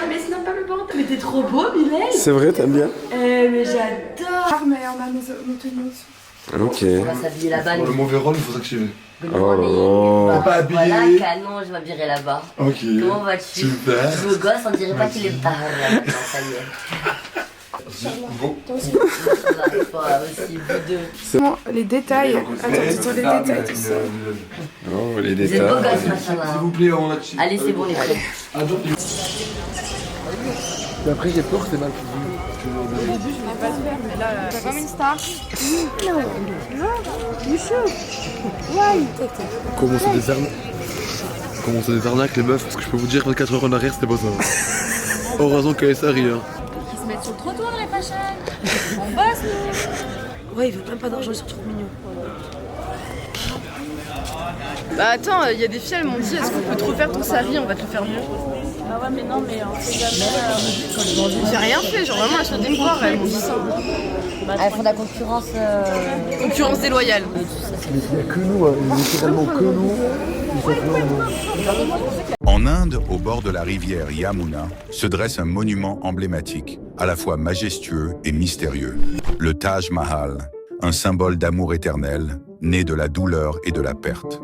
Mais sinon, pas le bordel. Mais t'es trop beau, Bilal. C'est vrai, t'aimes bien? Mais j'adore. Mais on a nos tenues aussi. Ok. On va s'habiller là-bas. Pour le mauvais rôle, il faut s'activer. Oh là là. Pas habillé. Voilà, canon, je m'habillerai là-bas. Ok. Comment vas-tu? Super. Le gosse, on dirait pas qu'il est tard. Non, ça y est. Bon. Toi aussi. Toi aussi, vous deux. Bon, les détails. Attends, dis-toi les détails, tout ça. Oh, les Vous êtes beau détails. gosse, machin. S'il vous plaît, on l'a chill. Allez, c'est bon, les frères. Et après, j'ai peur que c'est mal fini. Au début, je voulais pas te faire, mais là. T'as comme une star. Non. Non. You should. Why? Comment c'est des arnaques, les meufs? Parce que je peux vous dire, 24 heures en arrière, c'était pas ça. Heureusement que ça rit, hein. Ils se mettent sur le trottoir, les fachas. On bosse, nous. Ouais, il veut même pas d'argent, ils sont trop mignons. Bah attends, il y a des filles, elles m'ont dit est-ce qu'on peut te refaire ton sari, on va te le faire mieux. Ah ouais, mais non, mais on sait jamais. J'ai rien fait, genre vraiment elles sont venues me voir, elles m'ont dit ça. Elles font de la concurrence. Concurrence déloyale. Mais il n'y a que nous, il n'y a littéralement que nous. En Inde, au bord de la rivière Yamuna, se dresse un monument emblématique, à la fois majestueux et mystérieux. Le Taj Mahal, un symbole d'amour éternel, né de la douleur et de la perte.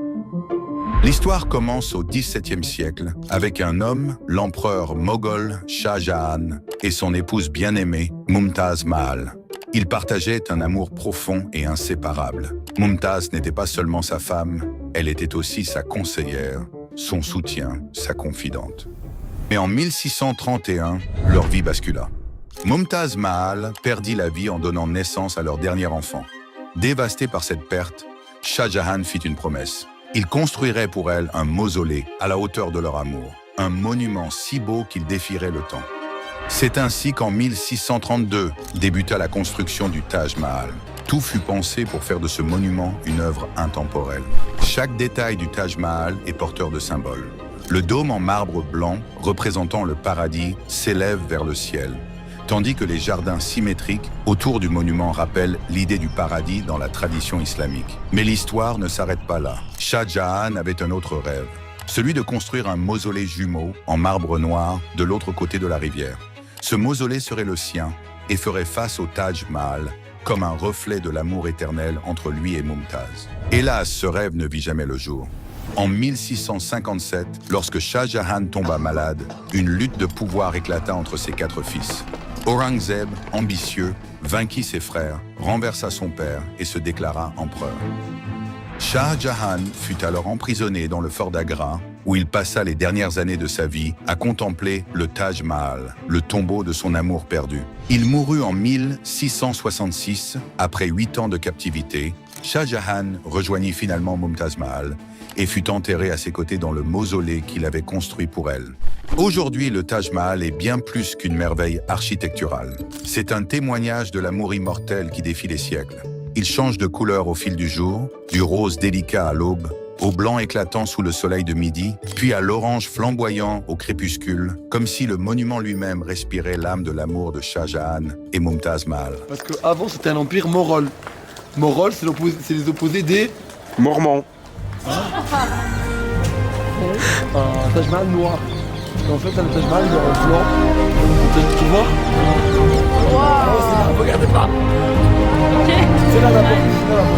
L'histoire commence au XVIIe siècle avec un homme, l'empereur moghol Shah Jahan, et son épouse bien-aimée, Mumtaz Mahal. Ils partageaient un amour profond et inséparable. Mumtaz n'était pas seulement sa femme, elle était aussi sa conseillère, son soutien, sa confidente. Mais en 1631, leur vie bascula. Mumtaz Mahal perdit la vie en donnant naissance à leur dernier enfant. Dévasté par cette perte, Shah Jahan fit une promesse. Il construirait pour elle un mausolée à la hauteur de leur amour, un monument si beau qu'il défierait le temps. C'est ainsi qu'en 1632 débuta la construction du Taj Mahal. Tout fut pensé pour faire de ce monument une œuvre intemporelle. Chaque détail du Taj Mahal est porteur de symboles. Le dôme en marbre blanc, représentant le paradis, s'élève vers le ciel, tandis que les jardins symétriques autour du monument rappellent l'idée du paradis dans la tradition islamique. Mais l'histoire ne s'arrête pas là. Shah Jahan avait un autre rêve, celui de construire un mausolée jumeau en marbre noir de l'autre côté de la rivière. Ce mausolée serait le sien et ferait face au Taj Mahal, comme un reflet de l'amour éternel entre lui et Mumtaz. Hélas, ce rêve ne vit jamais le jour. En 1657, lorsque Shah Jahan tomba malade, une lutte de pouvoir éclata entre ses 4 fils. Aurangzeb, ambitieux, vainquit ses frères, renversa son père et se déclara empereur. Shah Jahan fut alors emprisonné dans le fort d'Agra, où il passa les dernières années de sa vie à contempler le Taj Mahal, le tombeau de son amour perdu. Il mourut en 1666, après 8 ans de captivité. Shah Jahan rejoignit finalement Mumtaz Mahal et fut enterré à ses côtés dans le mausolée qu'il avait construit pour elle. Aujourd'hui, le Taj Mahal est bien plus qu'une merveille architecturale. C'est un témoignage de l'amour immortel qui défie les siècles. Il change de couleur au fil du jour, du rose délicat à l'aube au blanc éclatant sous le soleil de midi, puis à l'orange flamboyant au crépuscule, comme si le monument lui-même respirait l'âme de l'amour de Shah Jahan et Mumtaz Mahal. Parce qu'avant, c'était un empire moral. Moral, c'est les opposés des... Mormons. Un Taj Mahal noir. Et en fait, un Taj Mahal blanc. Tu vois? Wow. Oh, c'est là, regardez pas. Ok. C'est là la porte, c'est là la porte.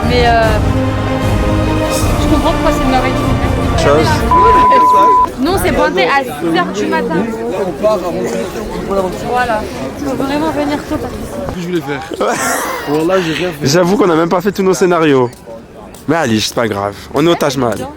Mais je comprends pourquoi c'est une merveille. Nous on s'est pointé à 6h du matin. On part avant Voilà. Faut vraiment venir tôt parce que ce que je voulais faire. Voilà, j'ai rien fait. J'avoue qu'on n'a même pas fait tous nos scénarios. Mais allez, c'est pas grave. On est au Taj Mahal.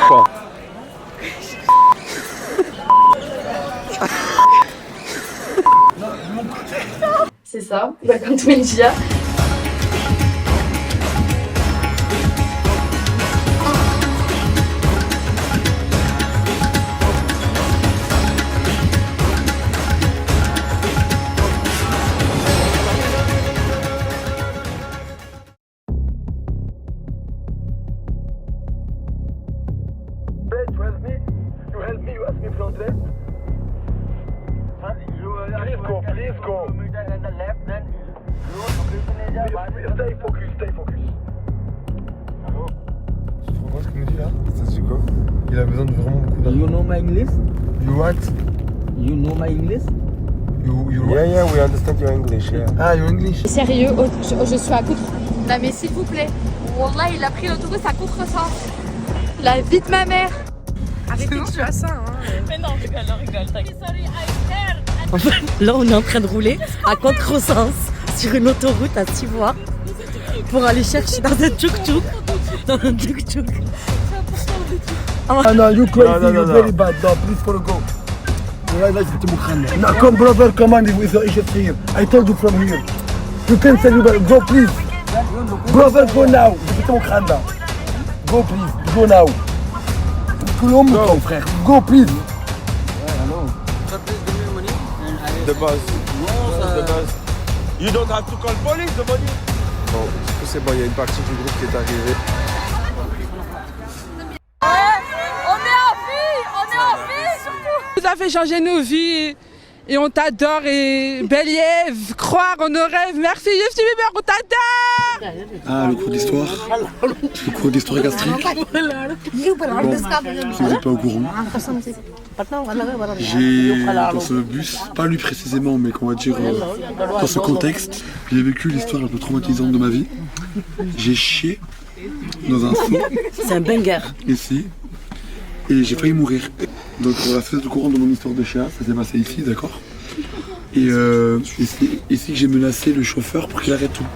Quoi? C'est ça, comme Twingia. Il a besoin de vraiment beaucoup d'argent. You know my English? You what? You know my English? You Yeah, we understand your English, yeah. Ah, your English? Sérieux, je suis à contre. Non mais s'il vous plaît. Wallah, il a pris l'autobus à contresens. La vie de ma mère. Arrêtez de tuer à ça, hein. Mais non, rigole, t'inquiète. Là, on est en train de rouler à contresens sur une autoroute à 6 voies pour aller chercher dans un tuk-tuk. Dans un tuk-tuk. Ah non, you crazy, you're very bad. No, please follow go. Now come brother, come on with your issues here. I told you from here. You can say you go please. Brother, go now. Go please, go now. Tout le monde, mon frère. Go please. The bus. The bus. You don't have to call police, the money. Bon, du coup c'est bon, il y a une partie du groupe qui est arrivée. Vous avez changé nos vies et on t'adore et Beliève, croire en nos rêves. Merci Justin Bieber, on t'adore. Ah, le cours d'histoire. Le cours d'histoire gastrique. Bon, si vous n'êtes pas au courant, j'ai, dans ce bus, pas lui précisément, mais qu'on va dire dans ce contexte, j'ai vécu l'histoire la plus traumatisante de ma vie. J'ai chié dans un seau. C'est un banger. Ici. Et j'ai failli mourir. Donc voilà, c'est au courant de mon histoire de chat, ça s'est passé ici, d'accord. Et c'est ici que j'ai menacé le chauffeur pour qu'il arrête tout.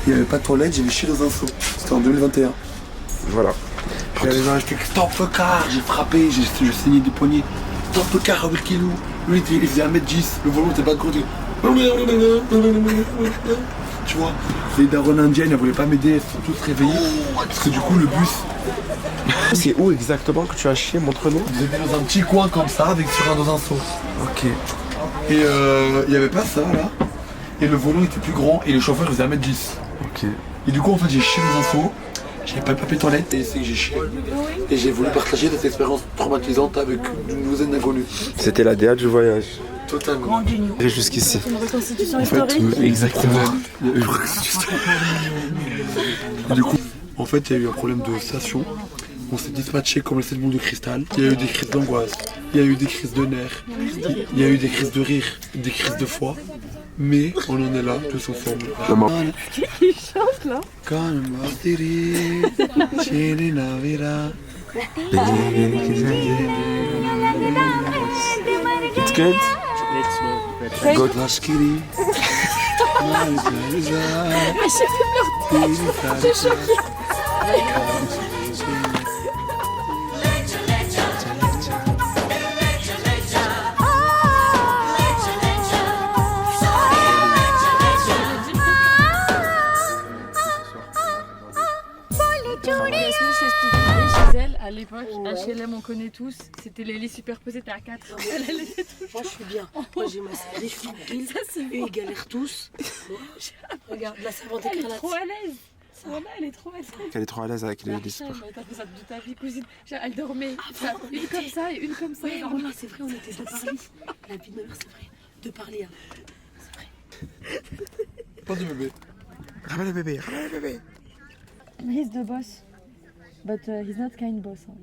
Il n'y avait pas de toilette, j'ai chié dans un seau. C'était en 2021. Voilà. J'étais stop le car, j'ai frappé, j'ai saigné des poignets. Stop le car avec Kilou. Lui il faisait 1m10, le volant n'était pas de côté. Tu vois, les darons indiennes, elles voulaient pas m'aider, elles se sont tous réveillées. Parce que du coup le bus. C'est où exactement que tu as chié? Montre-nous. J'étais dans un petit coin comme ça, avec sur un dans un seau. Ok. Et il n'y avait pas ça là. et le volant était plus grand et le chauffeur faisait 1m10. Ok. Et du coup, en fait, j'ai chié dans un seau, j'avais pas le papier toilette et c'est que j'ai chié. Et j'ai voulu partager cette expérience traumatisante avec une douzaine d'inconnus. C'était la DA du voyage. Totalement. Et jusqu'ici. Une reconstitution En fait, historique. exactement. Du coup, en fait, il y a eu un problème de station. On s'est dispatché comme les 7 boules de cristal. Il y a eu des crises d'angoisse, il y a eu des crises de nerfs, il y a eu des crises de rire, des crises de foi. Mais on en est là, tous ensemble. Qui chante là? It's good. God Lashkiri. À l'époque, HLM on connaît tous, c'était les lits superposés, t'es à 4. Elle était toujours... Moi je suis bien. Moi j'ai ma série, je suis tranquille. Eux ils galèrent tous. Regarde, la servante Elle est écarlate. trop à l'aise. Elle est trop à l'aise. Elle est trop à l'aise avec les sports. T'as fait ça de ta vie, cousine. Elle dormait. Une comme ça et une comme ça. Ouais, non, c'est vrai, on était de Paris. La vie de ma mère, c'est vrai. De parler. Hein. C'est vrai. Pas de bébé. Ramène le bébé, ramène le bébé. He's the boss. But he's not kind boss. Huh?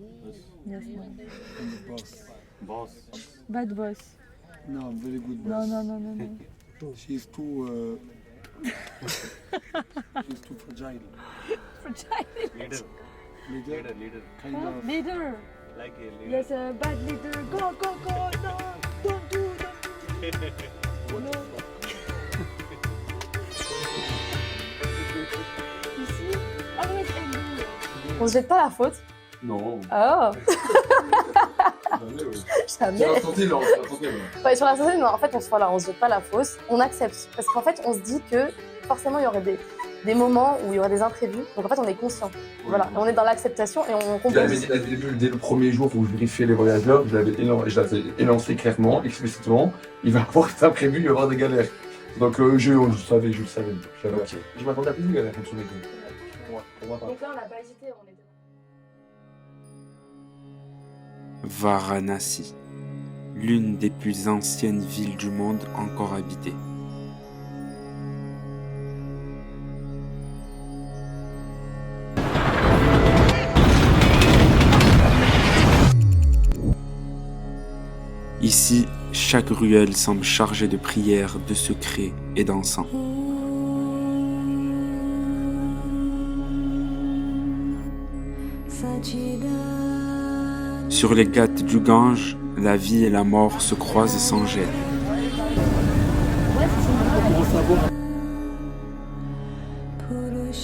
Yes, no. Boss. Bad boss. No, very good boss. No, no, no, no, no. She's too... she's too fragile. Fragile. Leader. Kind Huh? of... Leader. Like a leader. Yes, a bad leader. Go, go, go. No, don't do. No. Ici, always angry. On se jette pas la faute. Non. Oh. Jamais. Sur la santé, non. Ouais, sur la santé, non. En fait, on se jette pas la faute. On accepte. Parce qu'en fait, on se dit que forcément, il y aurait des moments où il y aurait des imprévus. Donc en fait, on est conscient. Voilà. On est dans l'acceptation et on comprend. Dès le premier jour où je vérifiais les voyageurs, je l'avais énoncé clairement, explicitement. Il va y avoir des imprévus, il va y avoir des galères. Donc je le savais. Okay. Je m'attendais à plus de galères comme sur les deux. Donc là, on n'a pas hésité. On était... Varanasi, l'une des plus anciennes villes du monde encore habitée. Ici, chaque ruelle semble chargée de prières, de secrets et d'encens. Sur les ghats du Gange, la vie et la mort se croisent sans gêne.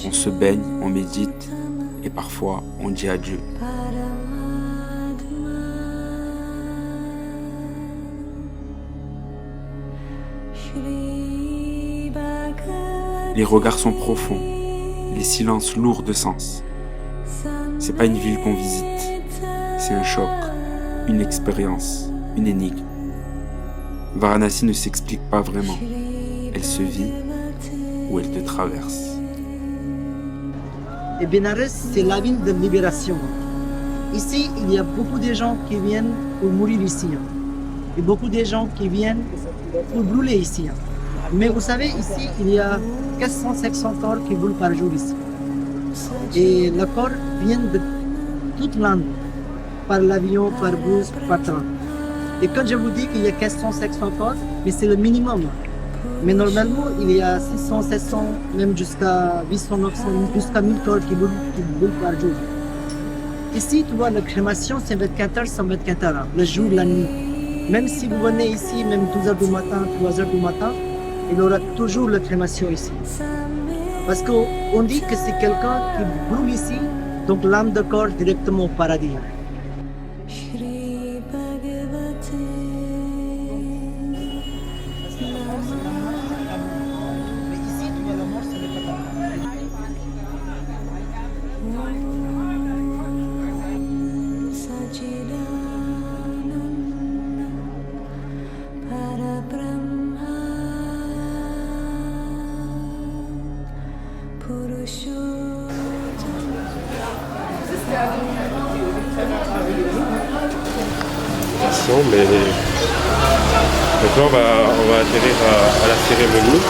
On se baigne, on médite et parfois on dit adieu. Les regards sont profonds, les silences lourds de sens. C'est pas une ville qu'on visite, c'est un choc, une expérience, une énigme. Varanasi ne s'explique pas vraiment, elle se vit ou elle te traverse. Et Benares, c'est la ville de libération. Ici, il y a beaucoup de gens qui viennent pour mourir ici. Et beaucoup de gens qui viennent pour brûler ici. Mais vous savez, ici, il y a 400-500 corps qui brûlent par jour ici. Et le corps vient de toute l'Inde, par l'avion, par bus, par train. Et quand je vous dis qu'il y a 400-500 corps, mais c'est le minimum. Mais normalement, il y a 600, 700, même jusqu'à 800, 900, jusqu'à 1000 corps qui brûlent par jour. Ici, tu vois, la crémation, c'est 24 heures sans 24 heures, le jour, la nuit. Même si vous venez ici, même 12 h du matin, 3 h du matin, il y aura toujours la crémation ici. Parce qu'on dit que c'est quelqu'un qui brûle ici, donc l'âme de corps directement au paradis. Mais donc là on va atterrir à la cérémonie.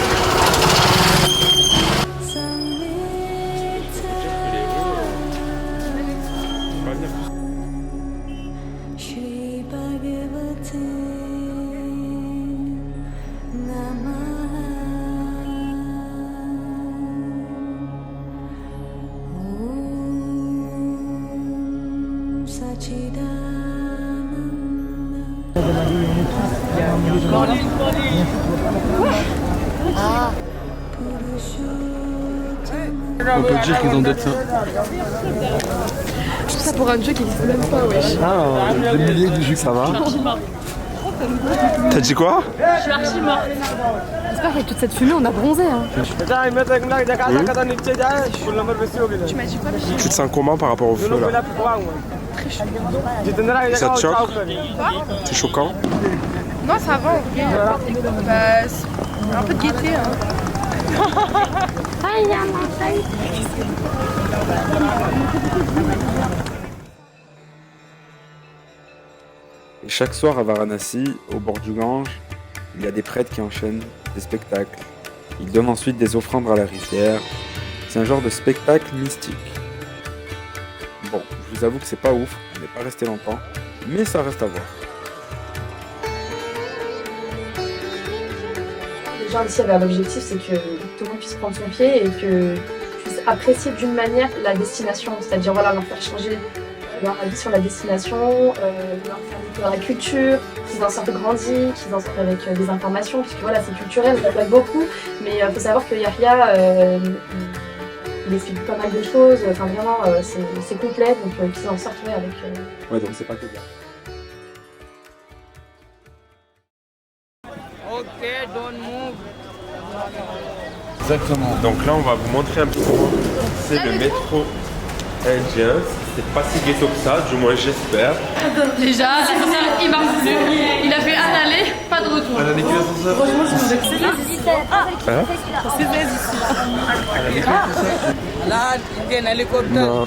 On peut dire qu'ils ont d'être ça. Tout ça pour un jeu qui existe même pas, wesh. Ah, des milliers de jeux, ça va. T'as dit quoi? Je suis archi morte. J'espère qu'avec toute cette fumée, on a bronzé. Hein. Tu m'as dit quoi? Tu te sens comment par rapport au feu là? Très chaud. Ça te choque? C'est choquant? Non, ça va en vrai. Bah, un peu de gaieté. Hein. Et chaque soir à Varanasi, au bord du Gange, il y a des prêtres qui enchaînent des spectacles. Ils donnent ensuite des offrandes à la rivière. C'est un genre de spectacle mystique. Bon, je vous avoue que c'est pas ouf, on n'est pas resté longtemps, mais ça reste à voir. Les gens ici avaient un objectif, c'est que tout le monde puisse prendre son pied et que puisse apprécier d'une manière la destination, c'est-à-dire voilà, leur faire changer leur avis sur la destination, leur faire découvrir la culture, qu'ils en sortent grandis, qu'ils en sortent avec des informations, puisque voilà, c'est culturel, ça plaît beaucoup, mais il faut savoir que Yahya, il explique pas mal de choses, enfin vraiment, c'est complet, donc qu'ils en sortent avec... Ouais, donc c'est pas que bien. Ok, don't move. Exactement. Donc là on va vous montrer un petit peu. C'est le métro indien. C'est pas si ghetto que ça, du moins j'espère. Déjà, il m'a voulu. Il a fait un aller, pas de retour. Elle a niqué l'ascenseur. Franchement, je me dis Hein? c'est vrai ici. Elle a niqué l'ascenseur. Là, il y a un hélicoptère. Non.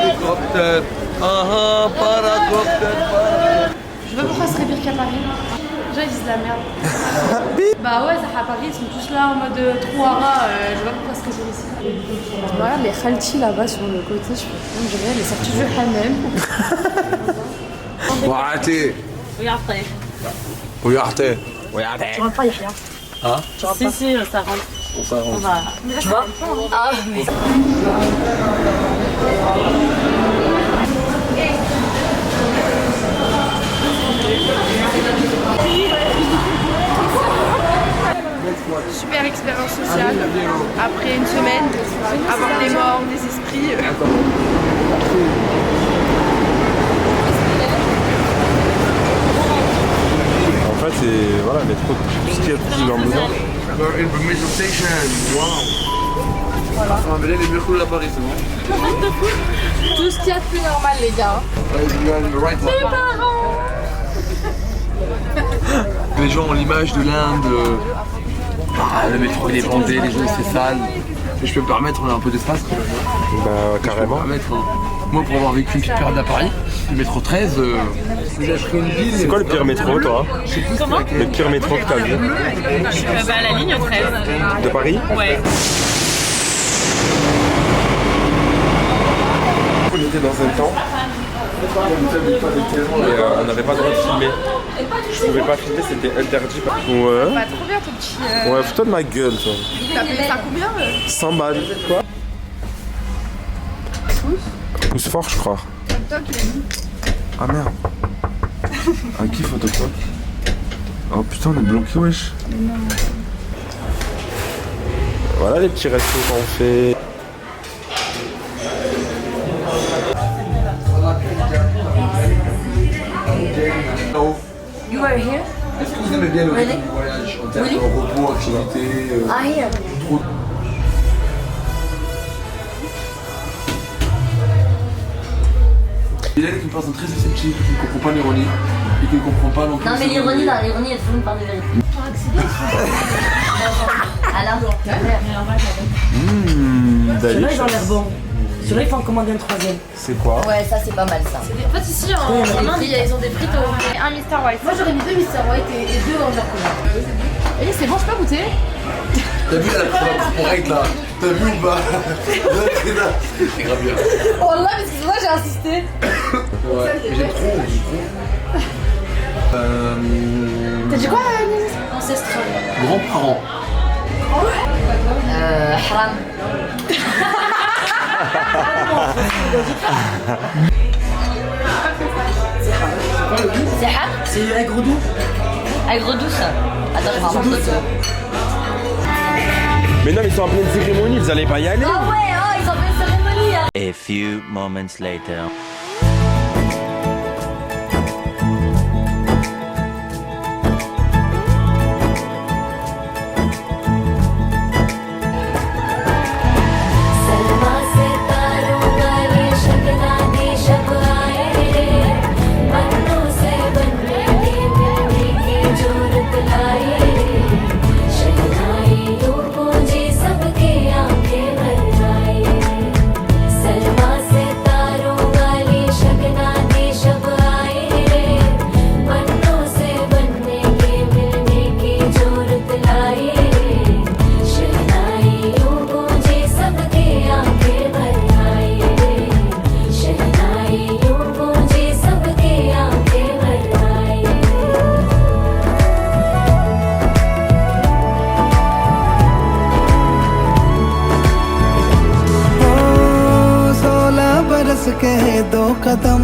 Hélicoptère. Paracoptère. Je sais pas pourquoi ce serait pire qu'à Paris. Déjà, ils disent de la merde. Bah ouais, ça à Paris, ils sont tous là en mode trouara. Je sais pas pourquoi ce serait pire ici. Voilà, les khalti là-bas sur le côté, je dirais, elle est sortie du hammam. Bon, arrêtez. Regardez. Regardez. Tu rentres pas, Yahya. Hein? Si, ça rentre. Ça rentre. On va. Tu vois? Ah, mais... Super expérience sociale. Après une semaine, avoir des morts, des esprits. En fait c'est voilà, métro, tout ce qu'il y a de plus dans le dedans. We're in the metro station. Wow. Voilà. On va les murs à Paris, c'est bon. Tout ce qu'il y a de plus normal, les gars. Mes parents. Les gens ont l'image de l'Inde. Le métro il est bandé, les gens c'est sale. Si je peux me permettre, on a un peu d'espace. Bah carrément. Moi pour avoir vécu une petite période à Paris, le métro 13, c'est quoi le pire métro toi? Comment? Le pire métro que t'as vu? Bah la ligne 13. De Paris? Ouais. On était dans un temps et on n'avait pas le droit de filmer. Je pouvais pas filmer, c'était interdit. Ouais. Bah trop bien ton petit... Ouais, fous-toi de ma gueule toi. T'as payé ça combien 100 balles. Quoi? Pouce fort je crois. Toc, il a mis. Ah merde. Ah qui phototoc? Oh putain on est bloqué wesh. Non. Voilà les petits restos qu'on fait. You were here? Est-ce que vous aimez bien le Really? voyage en termes Really? de repos, activité Ah, here. trop... Il est une personne très sceptique qui ne comprend pas l'ironie et qui ne comprend pas non plus. Non, mais l'ironie, là, l'ironie, elle se tourne par des vérités. Alors, Ceux-là, ils ont l'air bons. Ceux-là, il faut en commander un troisième. C'est quoi? ouais, ça c'est pas mal ça. En fait, ici, en Inde, ils ont des frites et un Mr. White. Moi, j'aurais mis 2 Mr. White et 2 Undercover. Et c'est bon, je peux goûter? T'as vu la corporate là? T'as vu ou pas? C'est grave bien. Oh là, mais c'est pour ça que j'ai insisté. Ouais, j'aime trop. T'as dit quoi, ancestral? Grands-parents. Haram. C'est haram? C'est aigre doux. Aigre douce. Attends, je vais prendre photo. Mais non, mais ils sont en pleine cérémonie, vous allez pas y aller. Ah ouais, oh, ils ont fait une cérémonie. Hein. A few moments later. के 2 कदम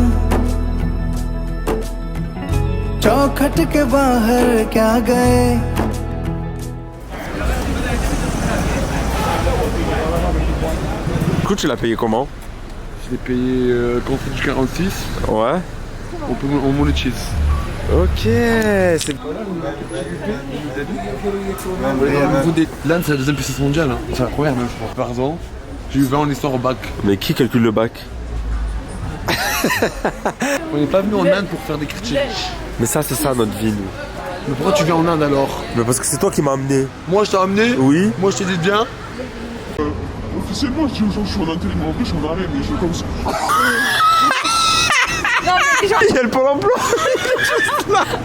चौखट के बाहर क्या गए Du coup, tu l'as payé comment? Je l'ai payé quand c'est du 46. Ouais. On monte le cheese. Ok, c'est... L'Inde, c'est la deuxième puissance mondiale. Hein. C'est la première même, je crois. Par exemple, j'ai eu 20 en histoire au bac. Mais qui calcule le bac? On n'est pas venu en Inde pour faire des critiques. Mais ça, c'est ça notre vie, nous. Mais pourquoi tu viens en Inde alors? Mais parce que c'est toi qui m'as amené. Moi, je t'ai amené? Oui. Moi, je t'ai dit de bien. Officiellement, je dis aux gens que je suis en intérim, mais en vrai, je suis en arrêt, mais je fais comme ça. Il y a le Pôle emploi.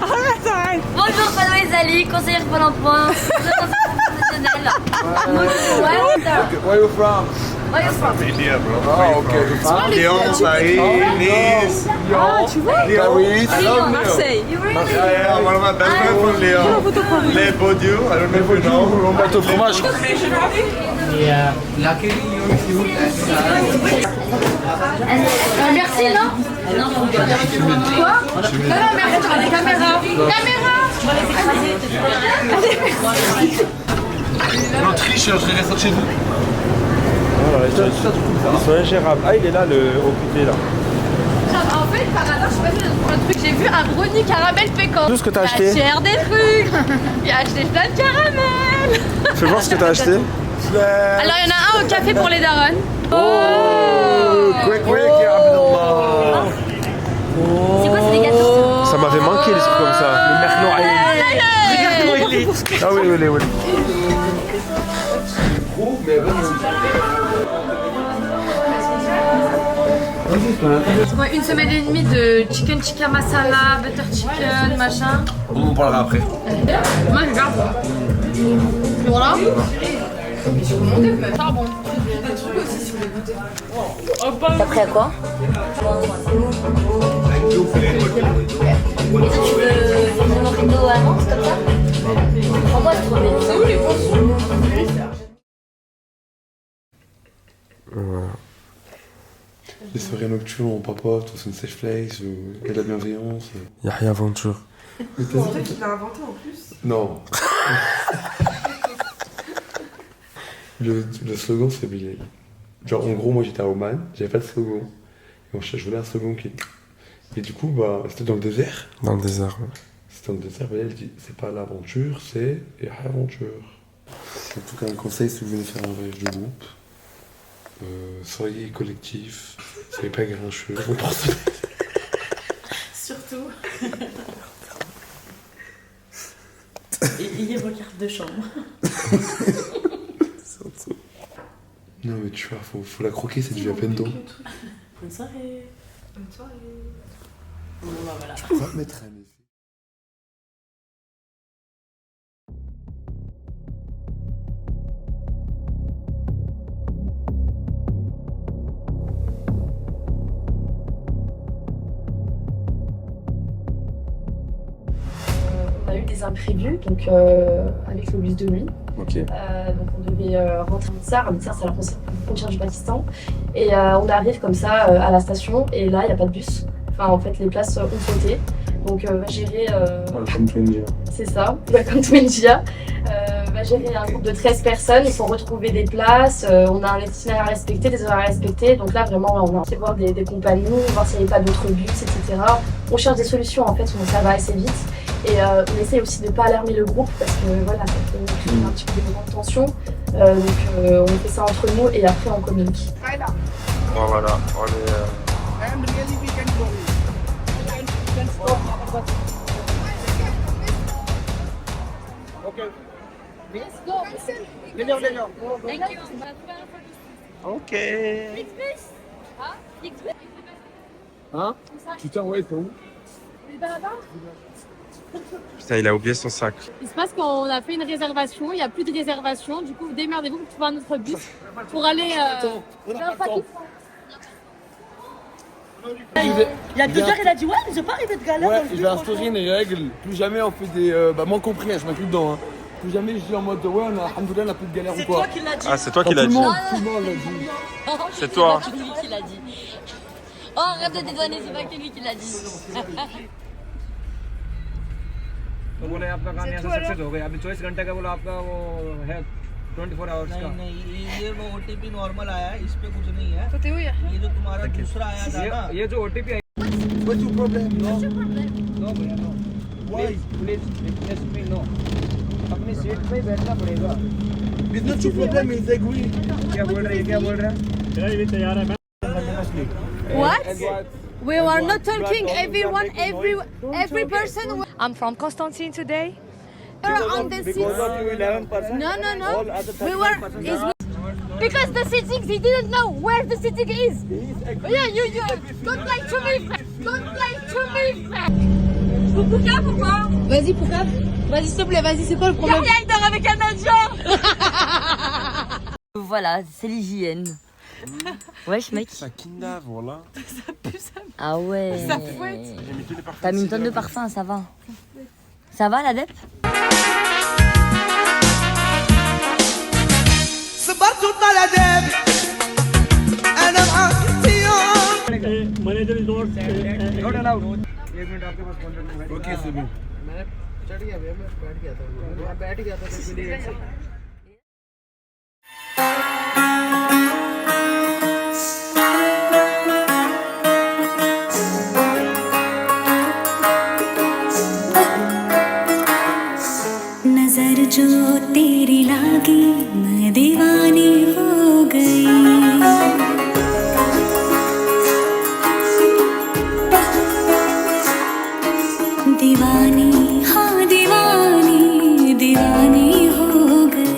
Arrête. Bonjour, Fadoïs Ali, conseillère Pôle emploi, professionnelle. Where are you from? Where are you from? India, bro. Ah, ok. Lyon, Paris, Nice. Ah, tu vois? Paris. Marseille. Yeah, one of my best friends from Lyon. Les Baudieu, I don't know if you know. On bat au fromage. Yeah. Luckily, you're Merci, non? Quoi? Non, merci, tu as des caméras. Non, triche, je vais rester chez vous. Ils sont ingérables. Ah, il est là, le occupé là. En fait, par hasard, je suis passée dans un truc, j'ai vu un brownie caramel pécan. Tout ce que t'as acheté. J'ai acheté des trucs. J'ai acheté plein de caramel. Fais voir ce que t'as acheté. Alors, il y en a un au café pour les darons. Oh, quick, C'est quoi, c'est des gâteaux? Ça m'avait manqué les trucs comme ça. Les mercnois. Regarde-moi, il est. Ah oui. Ouais, 1 semaine et demie de chicken tikka masala, butter chicken, machin. On en parlera après. Moi, je garde. Voilà. Ça bon. T'as pris à quoi? Et toi, tu veux une mojito à menthe comme ça? Prends-moi, c'est trop bien. C'est où les poissons? Voilà. Les soirées nocturnes, on papote, on se une safe place, il y a de la bienveillance. Yahya Aventure. Mais En fait, tu l'as inventé en plus. Non. le slogan, c'est Bilal. Genre, en gros, moi j'étais à Oman, j'avais pas de slogan. Et je voulais un slogan qui. Et du coup, bah, c'était dans le désert. Dans le désert, ouais. C'était dans le désert, Bilal dit c'est pas l'aventure, c'est Yahya Aventure. En tout cas, un conseil si vous venez faire un voyage de groupe. Soyez collectif, soyez pas grincheux. Surtout. Ayez vos cartes de chambre. Non, mais tu vois, faut la croquer, c'est du Japendo. Bonne soirée. Bonne soirée. Bon, bah voilà. Tu peux pas mettre un effet. On a eu des imprévus, donc avec le bus de nuit. Ok. Donc on devait rentrer à Amritsar, c'est la frontière du Pakistan. Et on arrive comme ça à la station et là il n'y a pas de bus. Enfin en fait les places ont sauté. Donc va gérer... Welcome to India. C'est ça, Welcome to India. Va gérer un groupe de 13 personnes, il faut retrouver des places, on a un itinéraire à respecter, des horaires à respecter. Donc là vraiment on a été voir des compagnies, voir s'il n'y avait pas d'autres bus, etc. On cherche des solutions en fait, donc ça va assez vite. Et on essaye aussi de ne pas alarmer le groupe parce que voilà, ça peut créer un petit peu des moments de tension. Donc on fait ça entre nous et après on communique. Bon, voilà, on est. Ok. Hein? Putain, ouais, t'es où? Putain, il a oublié son sac. Il se passe qu'on a fait une réservation, il n'y a plus de réservation, du coup vous démerdez-vous pour trouver un autre bus pour aller vers Pakistan. Il y a 2 heures, il a dit ouais, mais j'ai pas arrivé de galère. Ouais, je vais instaurer une règle. Plus jamais on fait des. Moi compris, je m'inclus dedans. Hein. Plus jamais je dis en mode ouais, alhamdoulilah, on a plus de galère ou quoi. C'est toi qui l'as dit. Ah, c'est toi qui l'as dit. Tout le monde l'a dit. C'est toi. C'est lui qui l'a dit. Oh, arrête de dédouaner, c'est pas que lui qui l'a dit. तो बोले आपका काम यहाँ से सक्सेस हो गया अभी 24 घंटे का बोला आपका वो है 24 आवर्स का नहीं ये वो ओटीपी नॉर्मल आया है इस पे कुछ नहीं है तो तेरे हुई है ये जो तुम्हारा दूसरा आया था ना ये जो OTP I What's your problem? No भैया no please request me no अपनी सीट पे ही बैठना पड़ेगा It's not your problem, it's agree. क्या बोल रहे हैं क्या बोल रहे हैं मेरा भी तैयार है मैं What? We were not talking, every person. I'm from Constantine today. We were on the seats. No. We were. Because the seating, he didn't know where the seating is. Yeah, you. Don't lie to me, frère. Don't lie to me, frère. Pourquoi? Vas-y, pourquoi? Vas-y, s'il te plaît, vas-y, c'est quoi le problème? Il dort avec un Indien. Voilà, c'est l'hygiène. Wesh mec. Ça kinda, voilà. Ça pue ça. Ah ouais. Ça fouette. J'ai mis tous les parfums. T'as mis une tonne de parfum, ça va. Ça va la dep? صبرت على دابي انا معاك يوم manager is not allowed 1 मिनट आपके पास contract okay c'est bon. मैं चढ़ गया भैया मैं बैठ गया था तो इसलिए नजर जो तेरी लागी मैं दीवानी हो गई दीवानी हाँ दीवानी हो गई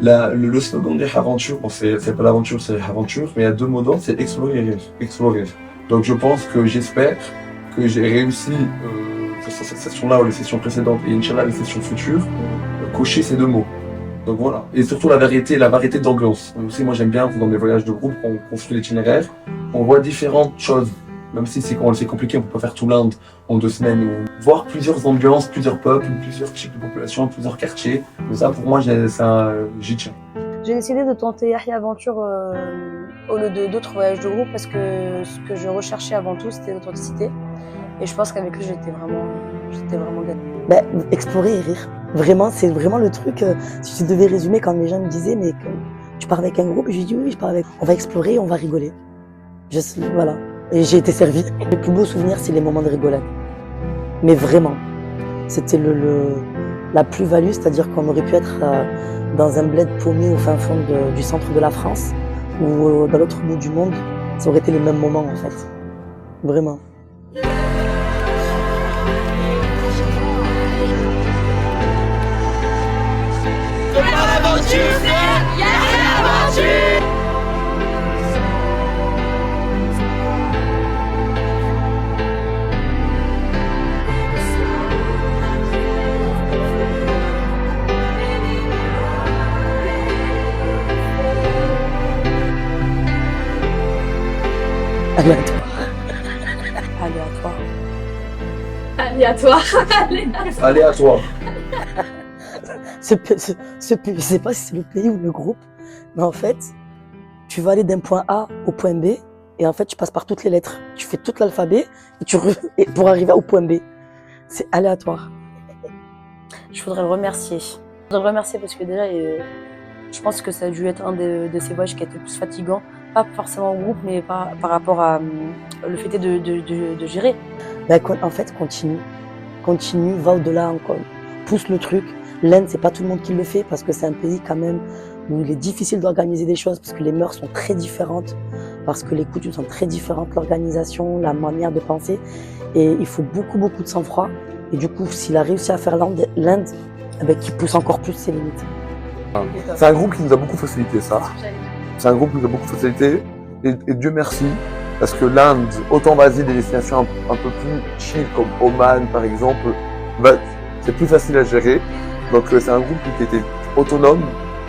Le slogan des aventures, bon, c'est pas l'aventure, c'est l'aventure, mais il y a deux mots d'ordre, c'est explorer et rire. Explorer. Donc je pense que j'espère que j'ai réussi, que sur cette session-là ou les sessions précédentes, et Inch'Allah les sessions futures, cocher ces deux mots. Donc voilà. Et surtout la variété d'ambiance. Aussi, moi j'aime bien, dans mes voyages de groupe, on construit l'itinéraire, on voit différentes choses. Même si c'est compliqué, on peut pas faire tout l'Inde en 2 semaines. Ou voir plusieurs ambiances, plusieurs peuples, plusieurs types de populations, plusieurs quartiers. Mais ça, pour moi, j'y tiens. J'ai décidé de tenter Yahya Aventure au lieu d'autres voyages de groupe parce que ce que je recherchais avant tout, c'était l'authenticité. Et je pense qu'avec lui, j'étais vraiment gagnée. Ben, explorer et rire. Vraiment, c'est vraiment le truc. Si tu devais résumer, quand les gens me disaient, mais tu pars avec un groupe, je lui dis oui, je pars avec. On va explorer, on va rigoler. Voilà. Et j'ai été servie. Les plus beaux souvenirs, c'est les moments de rigolade. Mais vraiment. C'était la plus-value, c'est-à-dire qu'on aurait pu être dans un bled paumé au fin fond du centre de la France ou dans l'autre bout du monde. Ça aurait été les mêmes moments, en fait. Vraiment. Aléatoire. Aléatoire. Je sais pas si c'est le pays ou le groupe, mais en fait, tu vas aller d'un point A au point B, et en fait, tu passes par toutes les lettres. Tu fais tout l'alphabet, et pour arriver au point B. C'est aléatoire. Je voudrais le remercier. Parce que déjà, je pense que ça a dû être un de ces voyages qui a été le plus fatigant. Pas forcément en groupe, mais par rapport à le fait de gérer. Ben, en fait, continue, va au-delà encore. Pousse le truc. L'Inde, c'est pas tout le monde qui le fait parce que c'est un pays quand même où il est difficile d'organiser des choses parce que les mœurs sont très différentes, parce que les coutumes sont très différentes, l'organisation, la manière de penser. Et il faut beaucoup de sang-froid. Et du coup, s'il a réussi à faire l'Inde, eh ben, qu'il pousse encore plus ses limites. C'est un groupe qui nous a beaucoup facilité ça. C'est un groupe qui nous a beaucoup facilité. Et Dieu merci. Parce que l'Inde, autant vas-y des destinations un peu plus chill comme Oman par exemple, bah, c'est plus facile à gérer. Donc c'est un groupe qui était autonome,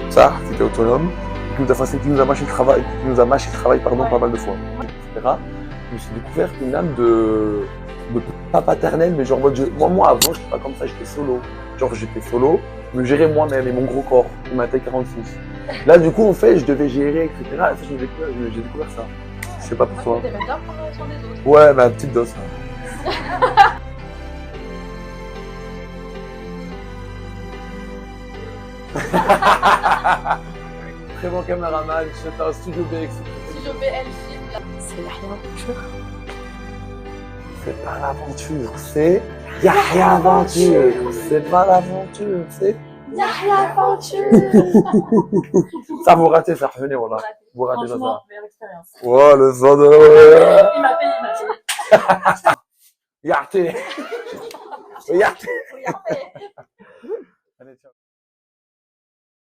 qui était autonome, qui nous a mâché le travail, pas mal de fois, etc. Je me suis découvert une âme de pas paternelle, mais genre moi avant j'étais pas comme ça, j'étais solo. J'étais solo, je me gérais moi-même et mon gros corps, il m'a taille 46. Là du coup en fait je devais gérer, etc. Et ça j'ai découvert ça. Je sais pas pour toi. T'aimais bien prendre soin des autres. Ouais, ma petite dose. Très bon caméraman, c'est un studio B. Studio B, elle filme. C'est Yahya Aventure. C'est pas l'aventure, c'est Yahya Aventure. C'est pas l'aventure, c'est Yahya Aventure. Ça vous ratez, ça revenez, voilà. Vous ratez ça. Meilleure expérience. Oh, le son de... Il m'a payé. Yarté. Yarté. Yarté. Allez, ciao.